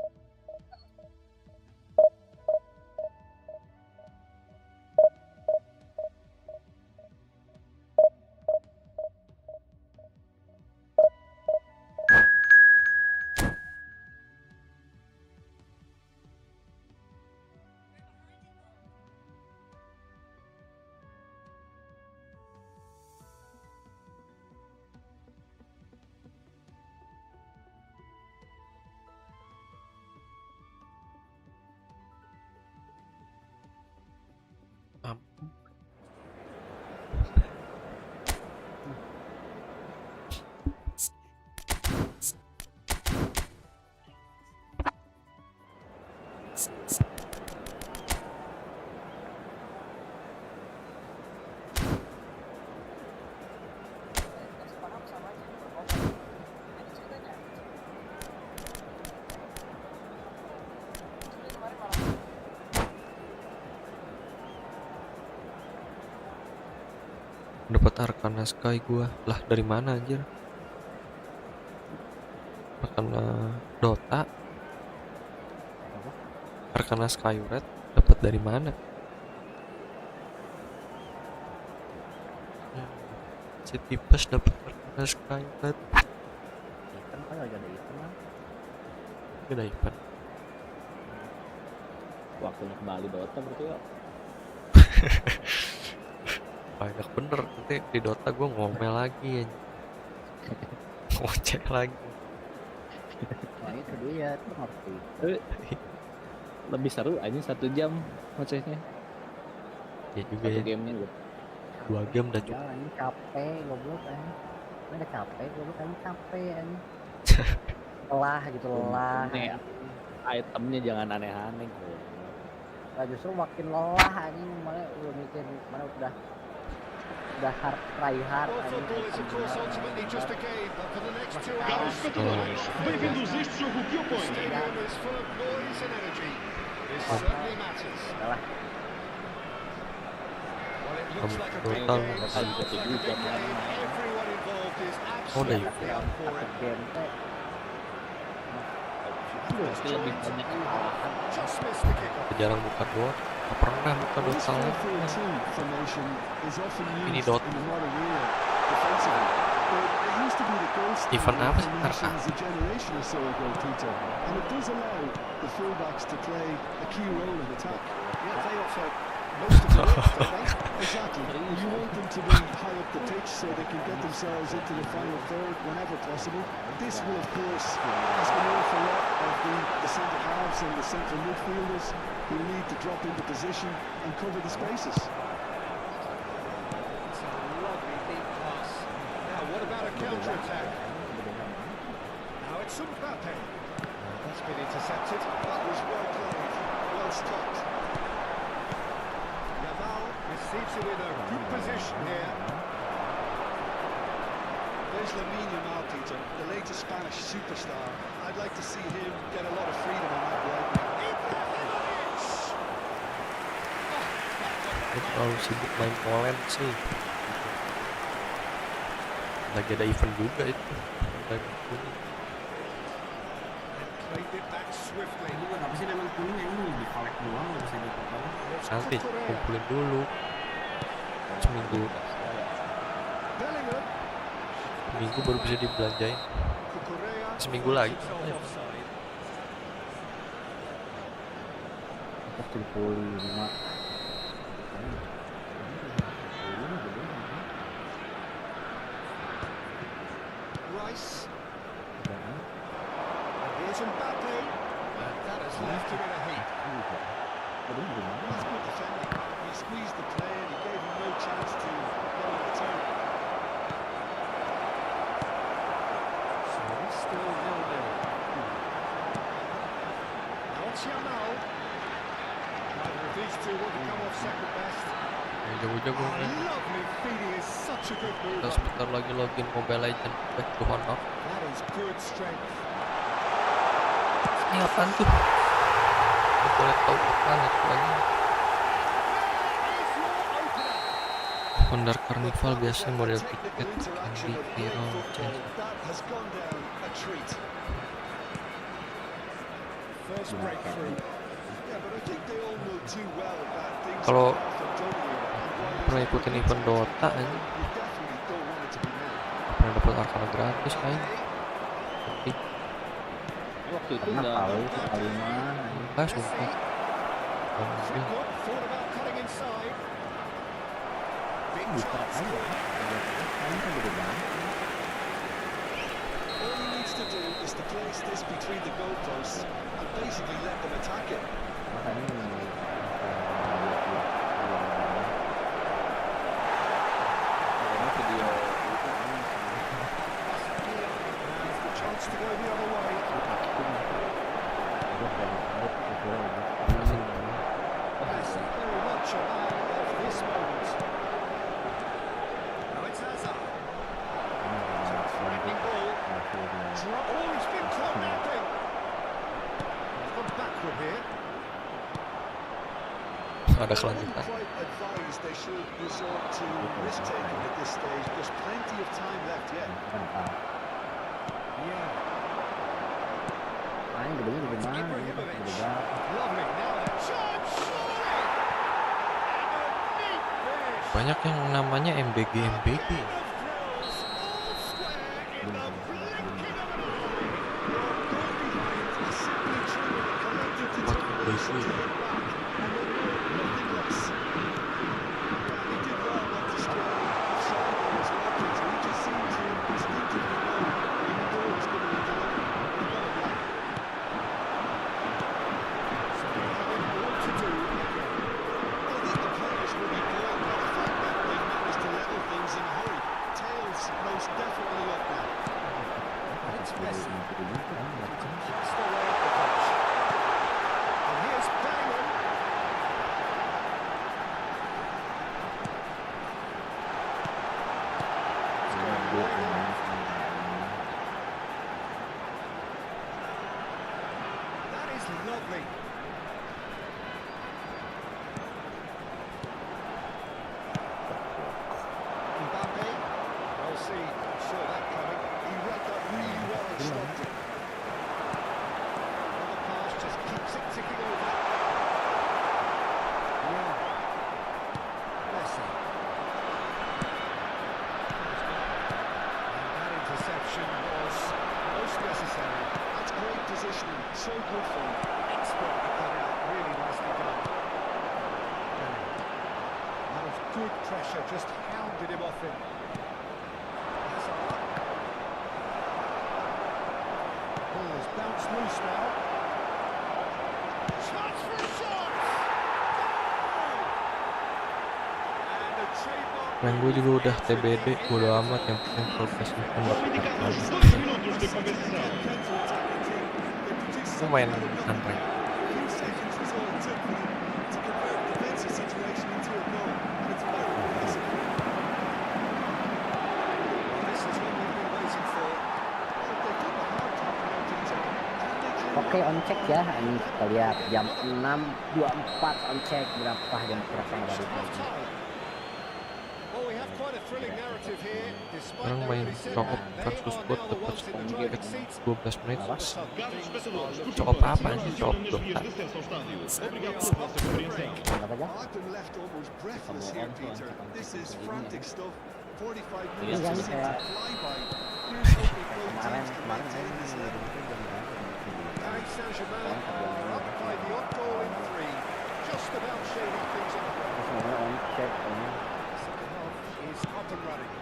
Dapat Arcana Sky gua. Lah dari mana anjir? Arcana Dota. Arcana Sky Red dapat dari mana? Si tipes dapat Arcana Sky Red.
lagi ada event kan.
Gede event.
Waktunya kembali Dota berarti ya.
Banyak bener nanti di Dota gue ngomel lagi ya. Ngoceh lagi.
Nah itu dia tuh ngerti.
Lebih seru aja 1 jam ngocehnya.
Ya juga
Satu
ya.
gamenya gitu.
2 game udah cukup.
Jalan ini capek goblok kan. Ini udah capek goblok kan capek kan. Lelah gitu lelah.
Nih, itemnya jangan aneh-aneh gitu.
Nah, justru makin lelah anjing mana udah mikir mana udah hard try hard
Well,
anjing.
football is of course ultimately just a game, but for the next 2
Caros
hours,
espectadores, bem-vindos a este jogo que
the
opõe
stadium is full of noise and energy. This certainly matters.
Adalah
Well, it looks like a big
Total.
game, sounds like a big game. Everyone involved is
Udah
absolutely
ya.
up for it.
game teh
Pasti lebih banyak kesalahan.
Just missed the kick-off.
Jarang buka Dota. Gak pernah buka
This
Dota lagi.
4-4-2 formation is often
Ini
used
Dota.
in the modern era defensively, but it used to be the gold standard
Event apa sih?
formations a generation or so ago, Peter, and it does allow the fullbacks to play a key role in attack.
Yeah, they offer most of the width, don't they?
Exactly. You want them to be high up the pitch so they can get themselves into the final third whenever possible. This will, of course, ask an awful lot of the centre halves and the central midfielders who need to drop into position and cover the spaces.
It's a lovely deep pass. Now, what about a counter-attack? Now it's Mbappe. That's been intercepted.
That was well played, well stopped.
Yamal receives it in a good position here.
There's Lamine Yamal, Peter, the latest Spanish superstar. I'd like to see him get a lot of freedom on that right now.
Ibrahimovic!
Gue terlalu sibuk main Poland sih. Lagi ada event juga itu.
And claimed it back swiftly.
Ini buat apa sih memang kuning ini lebih kolek doang nggak bisa ditukar.
Nanti kumpulin dulu. Seminggu.
Bellingham.
Seminggu baru bisa dibelanjain.
Cucurella
Seminggu lagi.
finds himself offside.
75.
Rice. And here's Mbappe. And that has left him in a heap.
That's good defending. He squeezed the play and he gave him no chance to get on the turn.
So it's still 0-0. Now it's Yamal. Neither of these two want to come off second best.
Yang jago-jago
Oh,
nih.
lovely feeding is such a good move.
Kita sebentar lagi login Mobile Legends. To Honor.
That is good strength.
Ini apaan tuh? Gue boleh tahu apaan itu lagi.
Is your opener.
Honor Carnival biasanya model tiket
Technical interaction
Candy
of
Hero
modern football,
Change.
that has gone down a treat.
First breakthrough.
Yeah, but I think they all know too well that things
Kalau
are far from done here, and while
pernah
it's
ikutin
good
event
to
Dota
take
aja,
you definitely don't want it to be made.
pernah dapat Arcana gratis kayaknya. Tapi
Waktu itu
Pernah
udah
tahu itu kali mana anjing.
enggak sumpah. Oh,
Good. Thought about cutting inside. Big
Buka
chance.
aja. Kalian kan gede banget.
All he needs to do is to place this between the goalposts and basically let them attack it.
Makanya ini
video
Now's the chance to go the other way. Messi very much a man of this moment. Now it's Hazard. Threatening ball. Oh, he's been caught napping. He's gone backward here.
ada
I wouldn't
kelanjutan.
quite advise they should resort to risk-taking at this stage. There's plenty of time left yet.
Yeah,
Main gedenya gede mana?
Ibrahimovic.
Gede banget.
Lovely. Now the chance. Surely. And a neat finish.
Banyak yang namanya MBG.
Of drills, all square in the blinking of an eye. That is lovely. Mbappe. Well, saw that coming. He read that really well and stopped it. Another pass just keeps it ticking over. Yeah. Messi. And that interception was most necessary.
That's great positioning, so good for him.
Expertly cut out, really nicely done. Out of good pressure, just hounded him off him. Hazard. Ball is bounced loose now. Chance for a shot! Goal! And a trademark.
Main gue juga udah TBD, bodo amat yang penting progresnya kan bakal
Indicado
terjadi.
12 minutos de começar.
Gue main santai.
Seconds was all it took for them to convert a defensive situation into a goal, and it's about classic.
This is what we've been waiting for.
They've done the hard time now, Peter. Can they clean
Oke, on check ya. Ini kita lihat jam 6.24 on check berapa yang terasa baru lagi.
Well, we have quite a thrilling narrative here. Despite
Sekarang
their
main
early
Cokop
setback, they
versus
are
Bot
now the
dapat
ones in the
10
driving seats.
12 menit.
Caros espectadores, por
Cokop
favor,
apa sih? Cokop
as
Dota.
vias de acesso ao estádio.
And we
Obrigado
are
pela
off
vossa
to the
compreensão.
break.
Apa aja?
I've been left almost breathless here, Peter. This is frantic stuff. 45
Iya
minutes
kan,
just seems
kayak
to fly by. Here's hoping both
kemarin
teams can
kemarin
maintain this level.
Paris Saint-Germain are up by the odd goal in 3. Just about shading things up.
semuanya on check ini
Second half is up and running.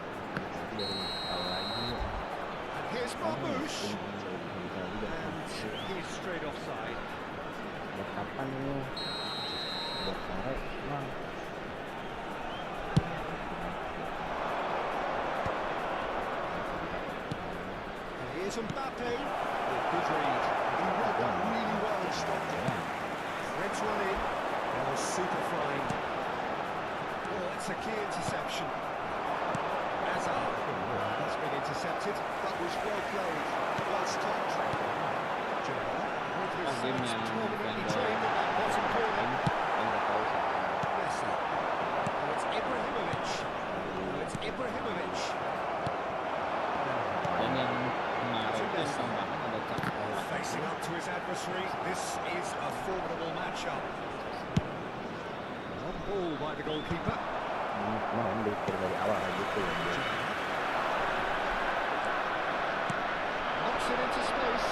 dari awal lagi.
And here's Marmouche. And he's straight offside.
Buat kapan ini? Buat sore, bang.
And here's Mbappe. Good read. He read that really well and stopped it. Threads one in. Oh, super fine. Oh, that's a key interception. Hazard. That's been intercepted.
That was well played, well stopped.
With his
game
sides
yang
permanently
defender
trained in that bottom corner.
yang nggak tahu sih.
Messi. Oh, it's Ibrahimovic. Oh, it's Ibrahimovic.
Dan yang kemarin itu tambahan ada Cakol.
Facing up to his adversary, this is a formidable matchup. On ball by the goalkeeper.
Kemarin mikir dari awal gitu ya.
Knocks it into space.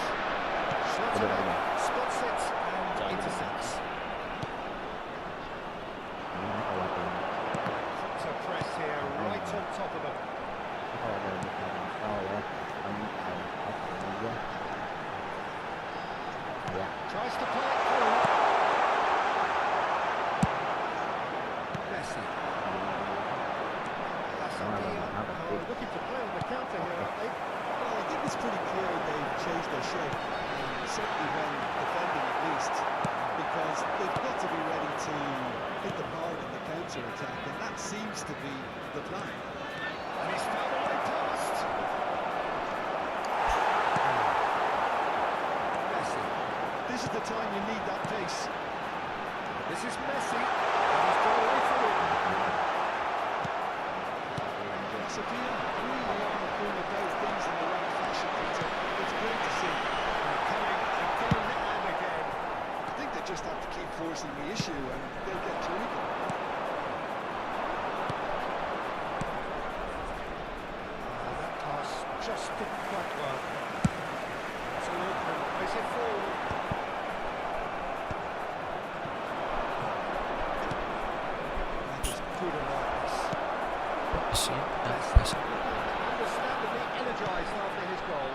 Slots it up, spots it, and intercepts.
Ini kalau
To press here, right on top of them.
kalau ada masalah ya, kami aja. Ya,
Tries to play it through. Messi. Looking to play on the counter here, aren't they?
Well, I think it's pretty clear they've changed their shape, certainly when defending at least, because they've got to be ready to hit the mark in the counter-attack, and that seems to be the plan.
And he's found a way past. Messi.
This is the time you need that pace.
This is Messi. And he's got away from it.
Sapia really are going about things in the right fashion, Peter. It's great to see.
Coming again and again.
I think they just have to keep forcing the issue, and they'll get through them.
That pass just didn't quite work. So Lookman plays it forward. That is good awareness.
Messi,
Messi.
Messi.
Understandably energised after his goal.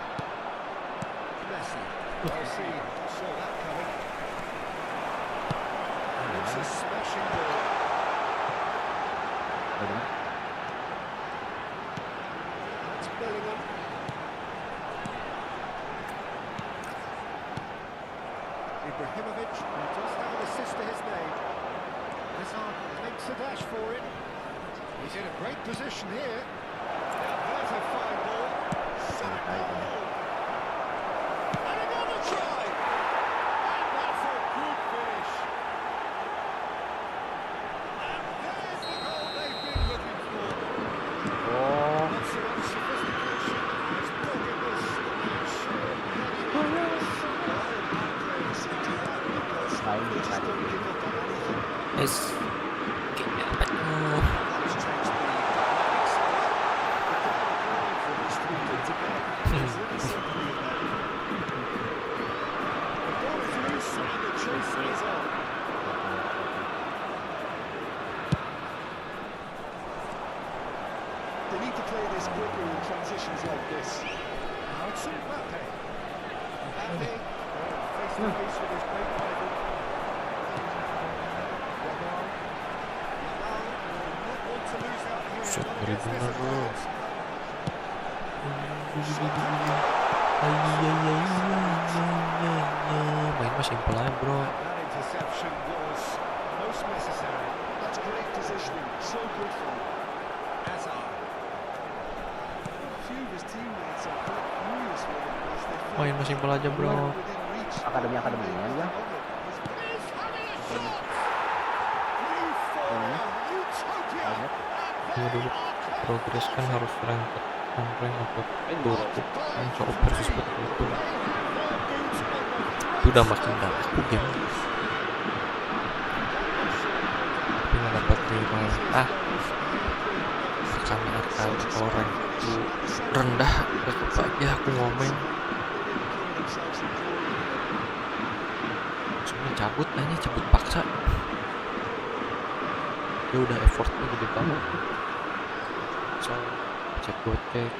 Messi. Well seen. Saw that coming. And it's a smashing ball. That's Bellingham. Ibrahimovic, who does have an assist to his name. Hazard makes a dash for it. He's in a great position here. Now there's a fine
Santai kan.
And another try. And that's a good finish. And there's the goal they've been looking for.
Oh,
Not so much sophistication as doggedness and sheer dedication.
main bukan.
Es aduh.
They need to play this quicker in transitions like this.
Now it's Mbappe. Mbappe, face to face with his great rival. Yamal. Yamal will not want to lose out here.
Shot
Not
dari
against this
bener, bro.
opponent.
Main mah simpel aja, bro.
That interception was most necessary.
That's great positioning, so good for him.
Hazard.
A few of his teammates are quite furious with him as they feel
Main mah simpel aja, bro.
within reach.
Akademinya dia.
He's having a shot. Euphoria, utopia.
Banyak.
Iya dulu progres kan harus ranked atau turun coba versus seperti itu. Itu udah makin gak laku game, tapi nggak dapat rival. Karena orang itu rendah, tetep aja aku ngomong. Cuma cabut paksa. Dia udah effortnya gede banget. So, gocek.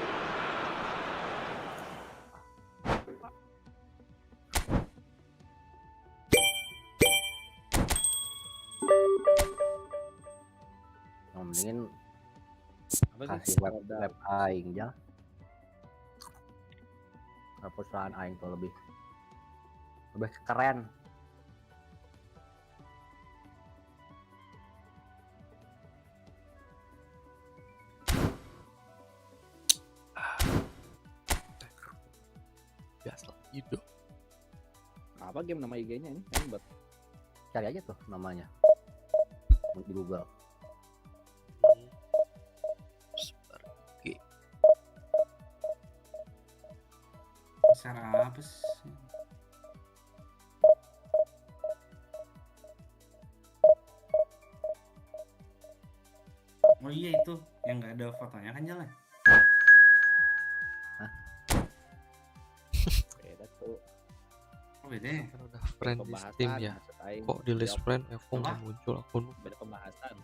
Mendingin
Apa
kasih
sih?
web aing aja. Perusahaan aing tuh lebih keren.
Biasa hidup.
Apa game nama IG-nya ini? Kan buat
Cari aja tuh namanya di Google.
Seperti
Besar apa sih? Oh iya itu yang nggak ada fotonya kan jalan.
beda tuh.
Oh beda ya?
kan udah friend di
Pembahasan
Steam ya.
maksud aing.
Kok di list
Jawab,
friend Evo nggak
Apa?
muncul akun?
beda pembahasan.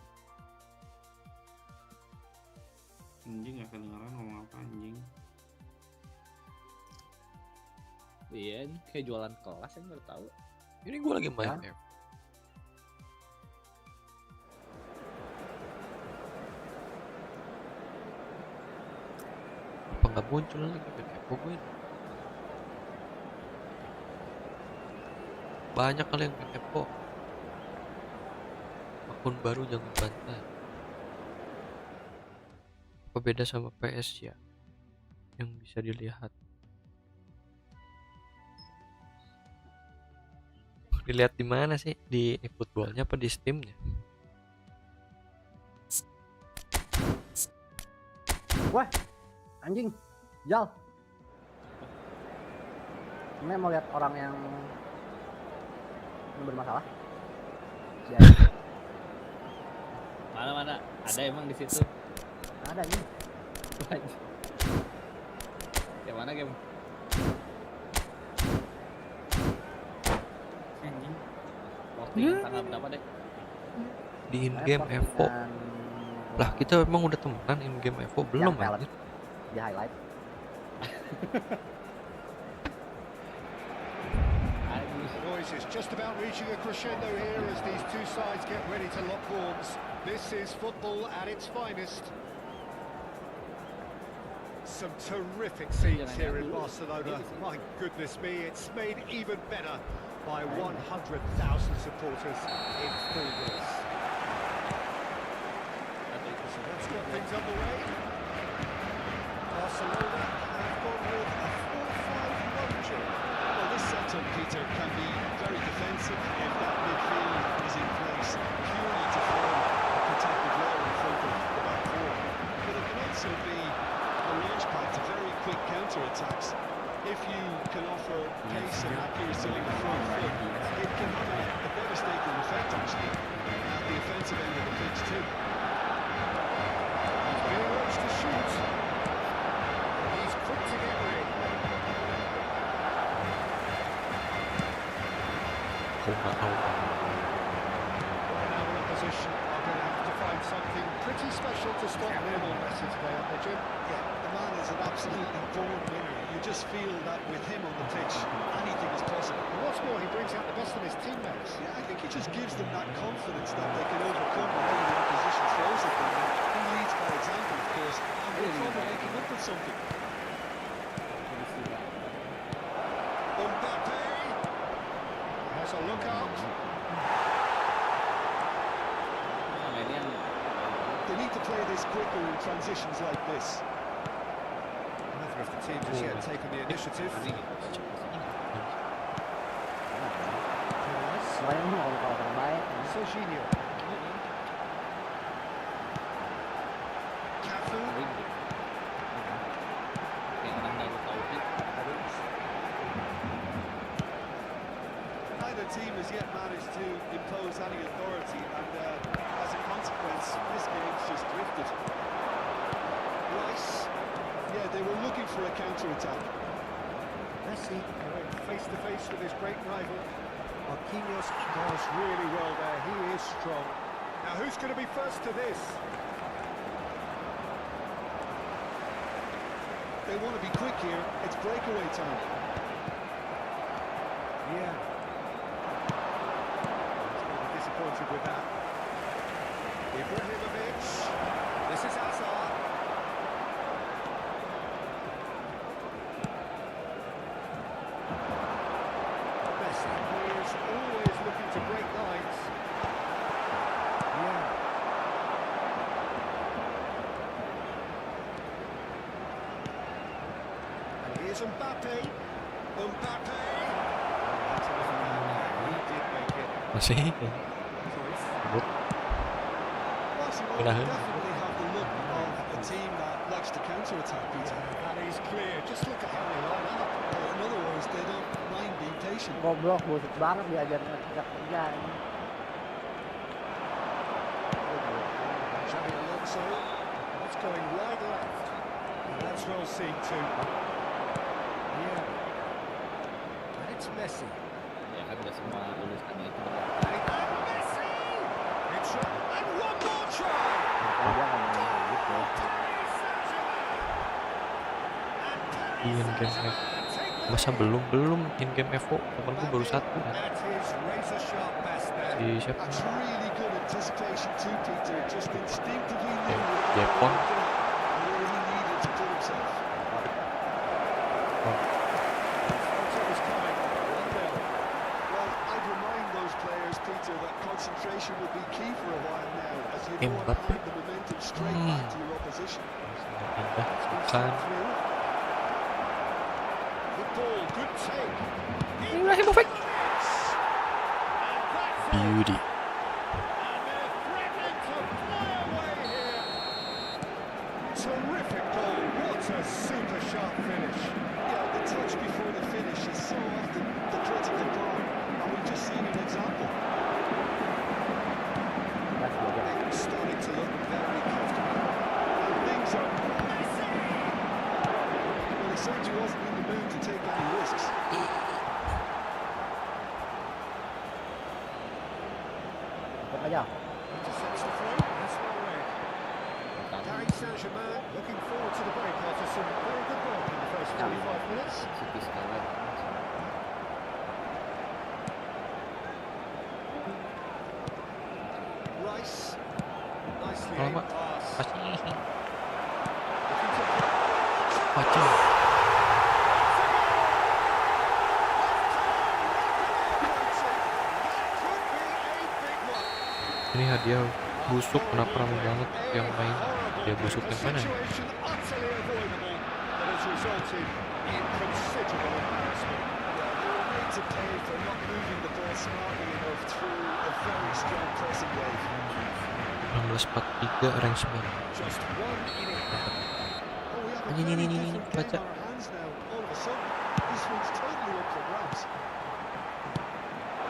Anjing nggak kedengeran ngomong apa anjing.
Iya, ini kayak jualan kelas yang baru tahu.
Ini gue lagi main
Ya.
Evo. Apa nggak muncul lagi main Evo gue ini? Banyak kali yang main Evo. Akun baru jangan bantai. Apa beda sama PS ya? Yang bisa dilihat. Dilihat di mana sih? Di efootballnya apa di Steamnya?
Wah, anjing, Jal. Ini mau lihat orang yang bermasalah. Ya,
Mana? Ada emang di situ.
ada nih.
Yang mana game?
Anjing.
Posting tanggal berapa deh?
Di in-game Evo. Lah kita emang udah temenan in-game Evo belum
talent
anjir?
di highlight.
Boys, it's just about reaching a crescendo here as these two sides get ready to lock horns. This is football at its finest. Some terrific scenes here in Barcelona. My goodness me, it's made even better by 100,000 supporters in full force. So that's got things underway. Barcelona have gone
counter-attacks. If you can offer pace and accuracy on the front foot, it can have a devastating effect, actually, at the offensive end of the pitch, too.
He's being urged to shoot. He's quick to get rid.
Aku nggak tahu.
Well, now in a position, are going to have to find something pretty special to stop Lionel Messi today, aren't they, Jim?
Yeah, the man is an absolutely born winner. You just feel that with him on the pitch, anything is possible.
And what's more, he brings out the best in his teammates.
Yeah, I think he just gives them that confidence that they can overcome whatever the opposition throws at them. He leads by example, of course, and they're probably making up for something.
Mbappe has a look out.
They need to play this quicker in transitions like this.
Neither of the teams has yet taken the initiative.
Selain itu kalau terbaik.
Jorginho. Cafu.
Neither team has yet managed to impose any authority, and as a consequence, this game's just drifted. Rice, yeah, they were looking for a counter-attack.
Messi going face to face with his great rival. Marquinhos does really well there. He is strong. Now, who's going to be first to this?
They want to be quick here. It's breakaway time.
Yeah. He's going to be disappointed with that. Ibrahimovic. This is Hazard. Messi, who is always looking to break lines. Yeah. And here's Mbappe. Mbappe. He did make it.
Masih.
Barcelona
Udahan.
definitely have the look of a team that likes to counter-attack, Peter.
That is clear. Just look at how they line up.
In other words, they don't mind being patient.
Goblok, buset banget diajar kerja ini.
Xabi Alonso. It's going wide left. And that's well seen too. Yeah. And it's Messi.
Ya kan udah semua lulusan itu.
And Messi! It's and one more try!
Dia ngomong gitu.
In game F. Masa belum in game Evo. Temenku baru 1.
At his razor sharp best there.
Si siapa?
That's really good anticipation too, Peter. Just instinctively knew
Depon.
where he needed to put himself.
It was coming. 1-0.
Well, I'd remind those players, Peter, that concentration will be key for a while now, as you don't want to
Mbappe.
hand the momentum straight back to your opposition.
Pindah. Bukan.
Good ball, good take.
Ibrahimovic. Beauty.
Terrific goal. What a super sharp finish.
Yeah, the touch before the finish is so often the critical part, and we've just seen an example.
That's good.
They're starting to look very comfortable. And things are... Well, he certainly wasn't in the mood to take any risks.
Ikut aja.
Intercepts the throw. That's well read. Paris Saint-Germain looking forward to the break after some very good work in the first 45 minutes.
City sekali.
Rice. Nicely
Kalau
aimed
Pak,
pass.
pasti
Looking to
pacang. Ini hadiah busuk, kenapa rame banget yang main dia busuk yang mana?
Situation utterly avoidable that has resulted in considerable embarrassment.
They were made to pay for not moving the ball smartly enough through a very strong pressing wave.
1643 rank 9.
Just one in it.
Oh, we have a
Ini,
very
ini,
different game
baca.
on our hands now. For some, this one's totally up for grabs.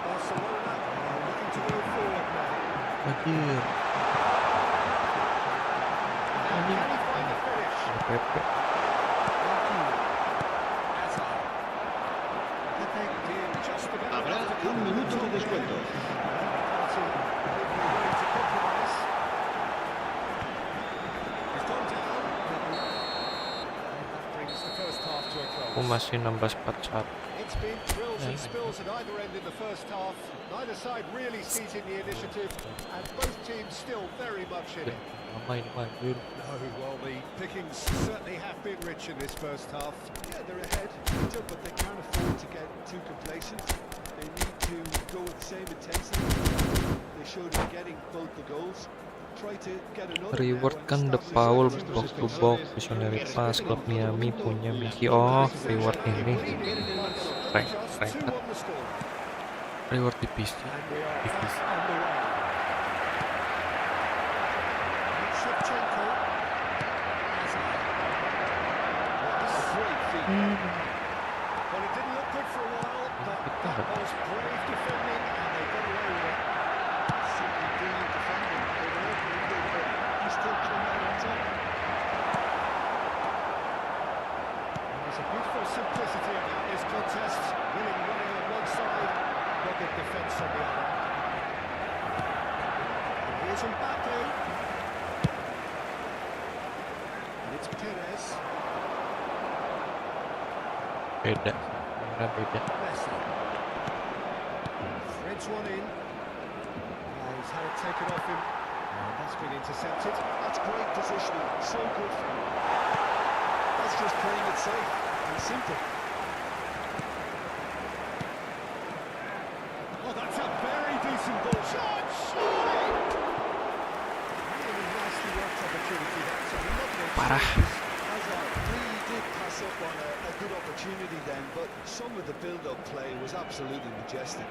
Barcelona are looking to go forward now.
Anjir.
And can he find the finish?
Pepe.
Hazard. Pepe did just about
Habrá
enough to
un
cover the
minuto de
top
descuento.
there. Party hopefully willing to compromise. He's gone down. That brings the first half to a
Aku
close.
masih 16-41.
It's been drills and
Yeah.
spills at either end in the first half. Neither side really seizing the initiative, and both teams still very much in it.
Lama ini mah anjir.
No, well, the pickings certainly have been rich in this first half.
Yeah, they're ahead, but they can't afford to get too complacent. They need to go with the same intensity they showed in getting both the goals. Try to get another
Reward
now
kan
and
The
establish
Paul
something.
box to box Visionary Pass Klub Miami punya misi. Oh, reward ini rank
Just
rank
2 on the score.
reward divisi
And we are
divisi.
back on the way. Shevchenko. Hazard. Well, this is a great feat. Well, it didn't look good for a while, but that was brave defending, and they got away with it.
Simply brilliant defending. They were open, but he still came out on top.
There's a beautiful simplicity about this contest. Willing running on one side, rugged defence on the other. And here's Mbappe. And it's Perez.
Beda, mana beda.
Messi. Threads one in. Oh, he's had it taken off him. And that's been intercepted.
That's great positioning. So good for him. That's just playing it safe and simple.
Oh, that's a very decent ball. Shot! Surely! Really nicely worked opportunity. That's a lovely
Parah.
Hazard really did pass up on a good opportunity then, but some of the build-up play was absolutely majestic.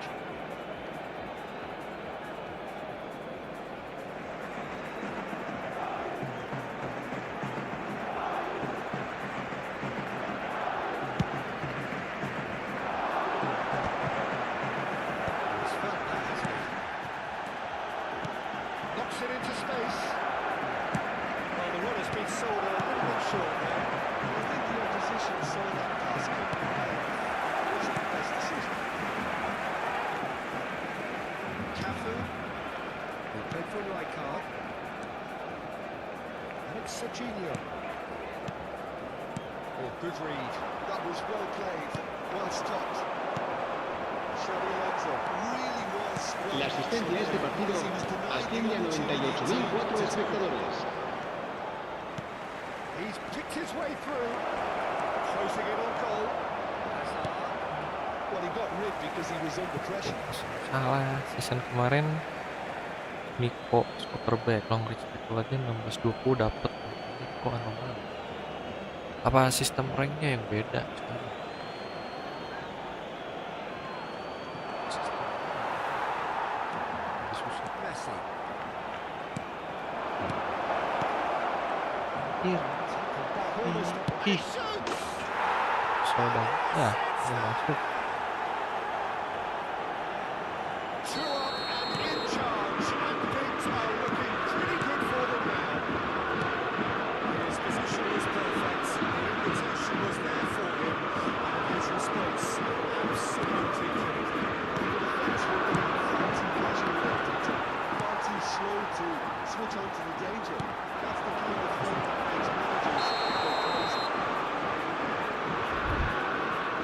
He's felt that, hasn't he? Knocks it into space. Well, the run has been sold a little bit short there.
I think the opposition saw that pass coming and it wasn't the best decision.
Cafu. He played for Rijkaard. And it's Serginho. Oh, good read.
That was well played, well stopped. Xabi Alonso really was well
La asistencia a este partido asciende a 98.004 espectadores.
He's picked his way through. Closing in on goal. Hazard.
Well, he got rid because he was under pressure.
Salah season kemarin Nico quarterback long reach tackle aja 16-20 dapet. Ini kok anomali. Apa sistem ranknya yang beda sekarang? Susah.
Messi.
Ih,
Almost.
ih, susah banget. Nah, ini masuk.
Two up and in charge, and things are looking pretty good for them now. His position was perfect, the invitation was there for him, and his response absolutely clinical.
The defence were being far too casual there, Dieter. Far too slow to switch on to the danger. That's the kind of thing that makes managers go crazy.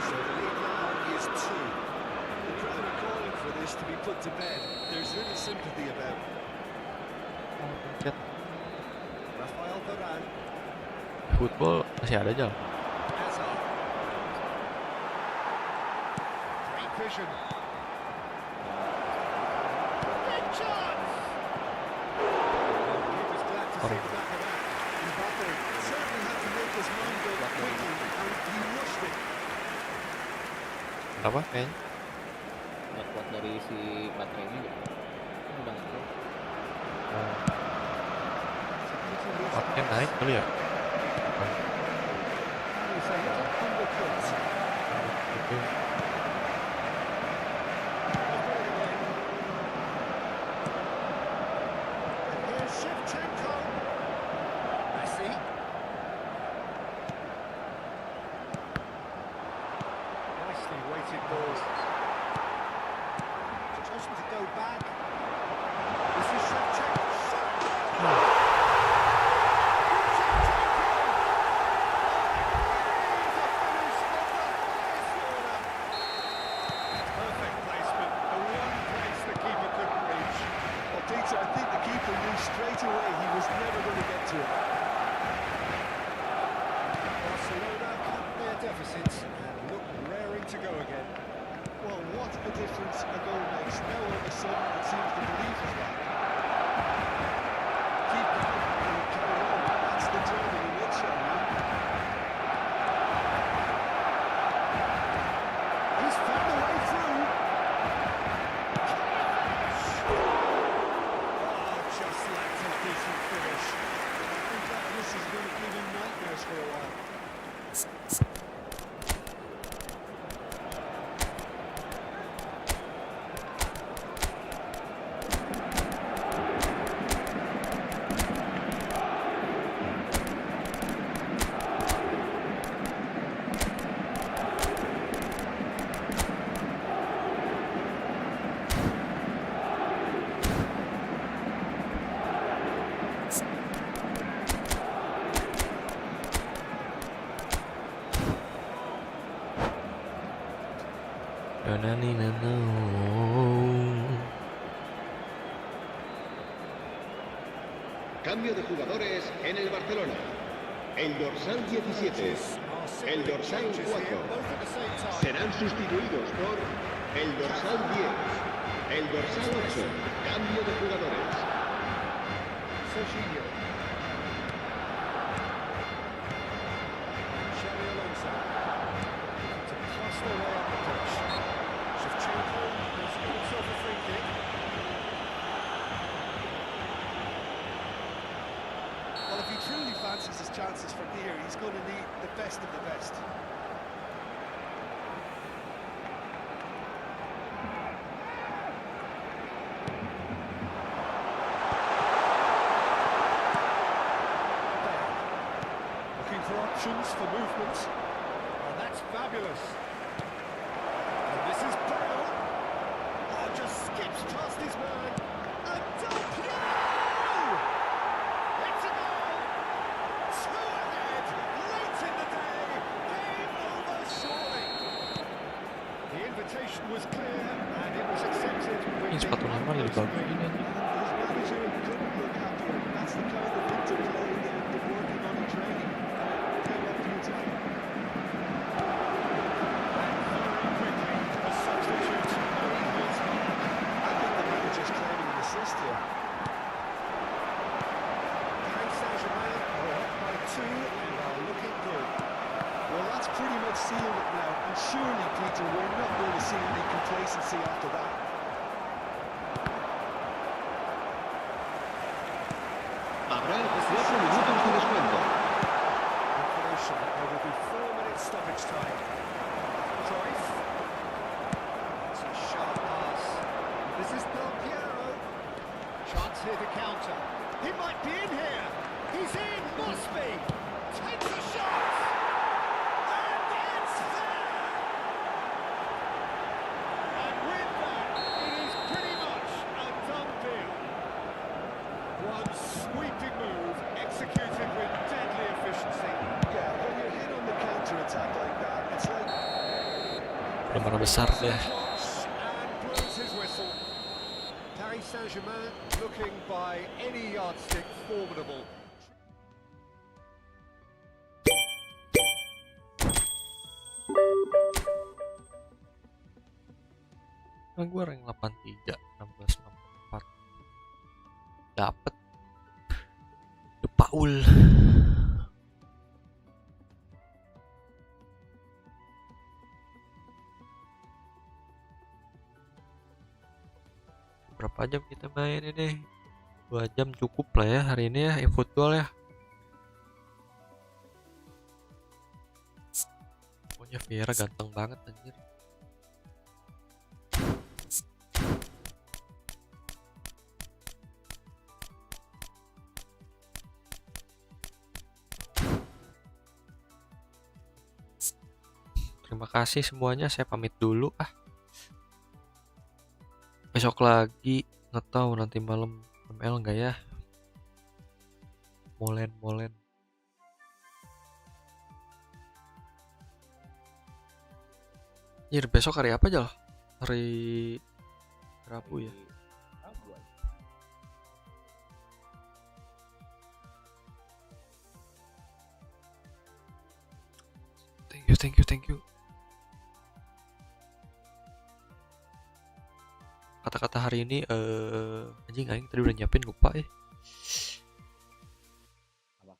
So the lead now is 2.
The crowd are calling for this to be put to bed. There's little sympathy about it.
Rafael Varane.
Football masih ada aja.
Hazard. Great vision. Big chance! He was glad to see the back of that.
Mbappe certainly had to make his mind go quickly, and he rushed it.
Apa kayaknya?
Nggak kuat dari si baterainya gitu. Udah nggak kuat.
Wattnya naik kali ya?
With a little undercut.
Oke.
They've got it again. And here's Shevchenko. Messi. Nicely weighted ball. Just to go back. This is Shevchenko. Perfect placement. The one place the keeper couldn't reach.
Well, Dieter, I think the keeper knew straight away he was never going to get to it.
Barcelona cut their deficits and look raring to go again.
Well, what a difference a goal makes. Now all of a sudden it seems the belief is back. Keep going and carry on. That's the journey in a nutshell, man.
He's found a way through. Oh, just lacked a decent finish.
I think that this is going to give him nightmares for a while.
Cambio de jugadores en el Barcelona. El dorsal 17, el dorsal 4 serán sustituidos por el dorsal 10, el dorsal 8. Cambio de jugadores.
Serginho. Xabi Alonso. To pass their way up the pitch. Shevchenko has got himself a free kick.
Well, if he truly fancies his chances from here, he's going to need the best of the best.
Looking for options for movement. Oh, that's fabulous. And this is Bale. Oh, just skips past his man. And Del Piero! It's a goal! Two ahead, late in the day. Game over surely. The invitation was clear and it was accepted with
Ini
the
sepatu Neymar lebih
utmost
bagus ini
glee.
And his manager couldn't look happier. That's the kind of interplay they've been working on in training. And it came out beautifully.
Very quickly, the substitute made his mark.
I think the manager's claiming an assist here.
Paris Saint-Germain are up by 2 and are looking good.
Well, that's pretty much sealed it now. And surely, Peter, we're not going to see any complacency after that.
Habrá 4 minutos de descuento.
Information that there will be 4 minutes stoppage time. Cruyff. That's a sharp pass. This is Del Piero. Chance here to counter. He might be in here. He's in. Must be. Takes a shot. And it's there. And with that, it is pretty much a done deal. One sweeping move executed with deadly efficiency.
Yeah, when you're hit on the counter-attack like that, it's like...
Benar besar deh.
And blows his whistle. Paris Saint-Germain looking by any yardstick formidable.
Nah, gue rank 83, 16, 64. Dapet. De Paul. Berapa jam kita main ini? 2 jam cukup lah ya hari ini ya, efootball ya. Pokoknya Vieira ganteng banget anjir. Terima kasih semuanya, saya pamit dulu ah. Besok lagi, nggak tahu nanti malam ML nggak ya? Molen. Anjir, besok hari apa aja? Hari Rabu ya. Thank you. Kata-kata hari ini anjing aing tadi udah nyiapin lupa ya.
Apa?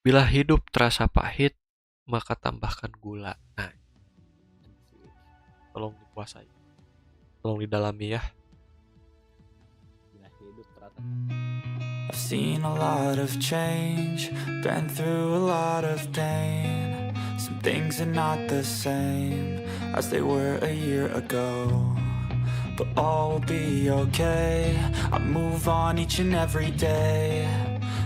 Bila hidup terasa pahit, maka tambahkan gula. Nah, tolong dikuasai. Tolong didalami ya.
Bila hidup ternyata
I've seen a lot of change, been through a lot of pain. Some things are not the same as they were a year ago, but all will be okay. I move on each and every day.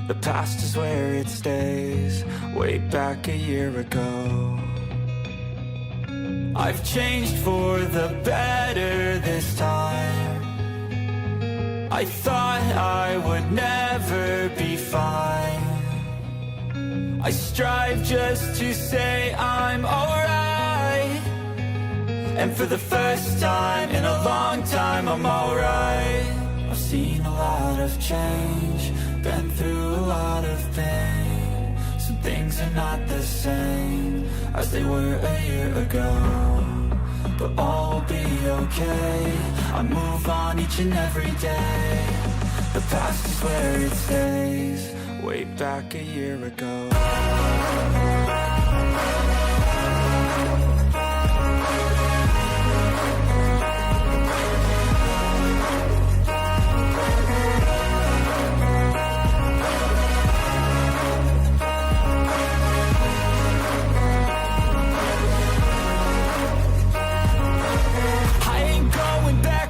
The past is where it stays, way back a year ago. I've changed for the better this time. I thought I would never be fine. I strive just to say I'm alright, and for the first time in a long time I'm alright. I've seen a lot of change, been through a lot of pain. Some things are not the same as they were a year ago, but all will be okay. I move on each and every day. The past is where it stays, way back a year ago.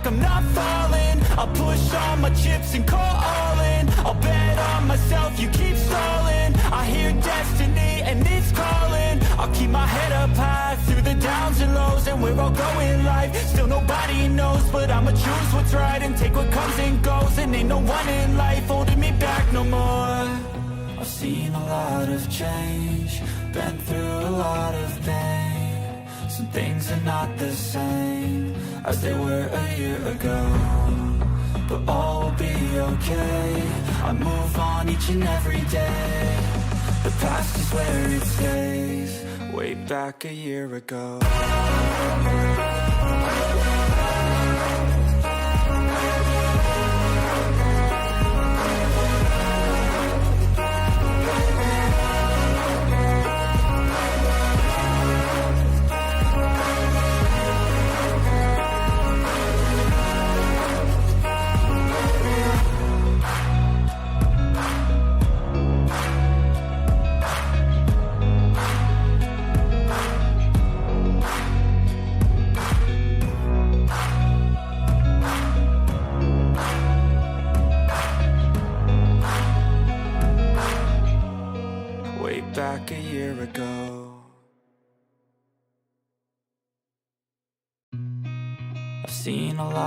I'm not falling. I'll push all my chips and call all in. I'll bet on myself, you keep stalling. I hear destiny and it's calling. I'll keep my head up high through the downs and lows, and we're all going life. Still nobody knows, but I'ma choose what's right and take what comes and goes. And ain't no one in life holding me back no more. I've seen a lot of change, been through a lot of pain. Some things are not the same as they were a year ago, but all will be okay. I move on each and every day. The past is where it stays, way back a year ago. Back a year ago, I've seen a lot.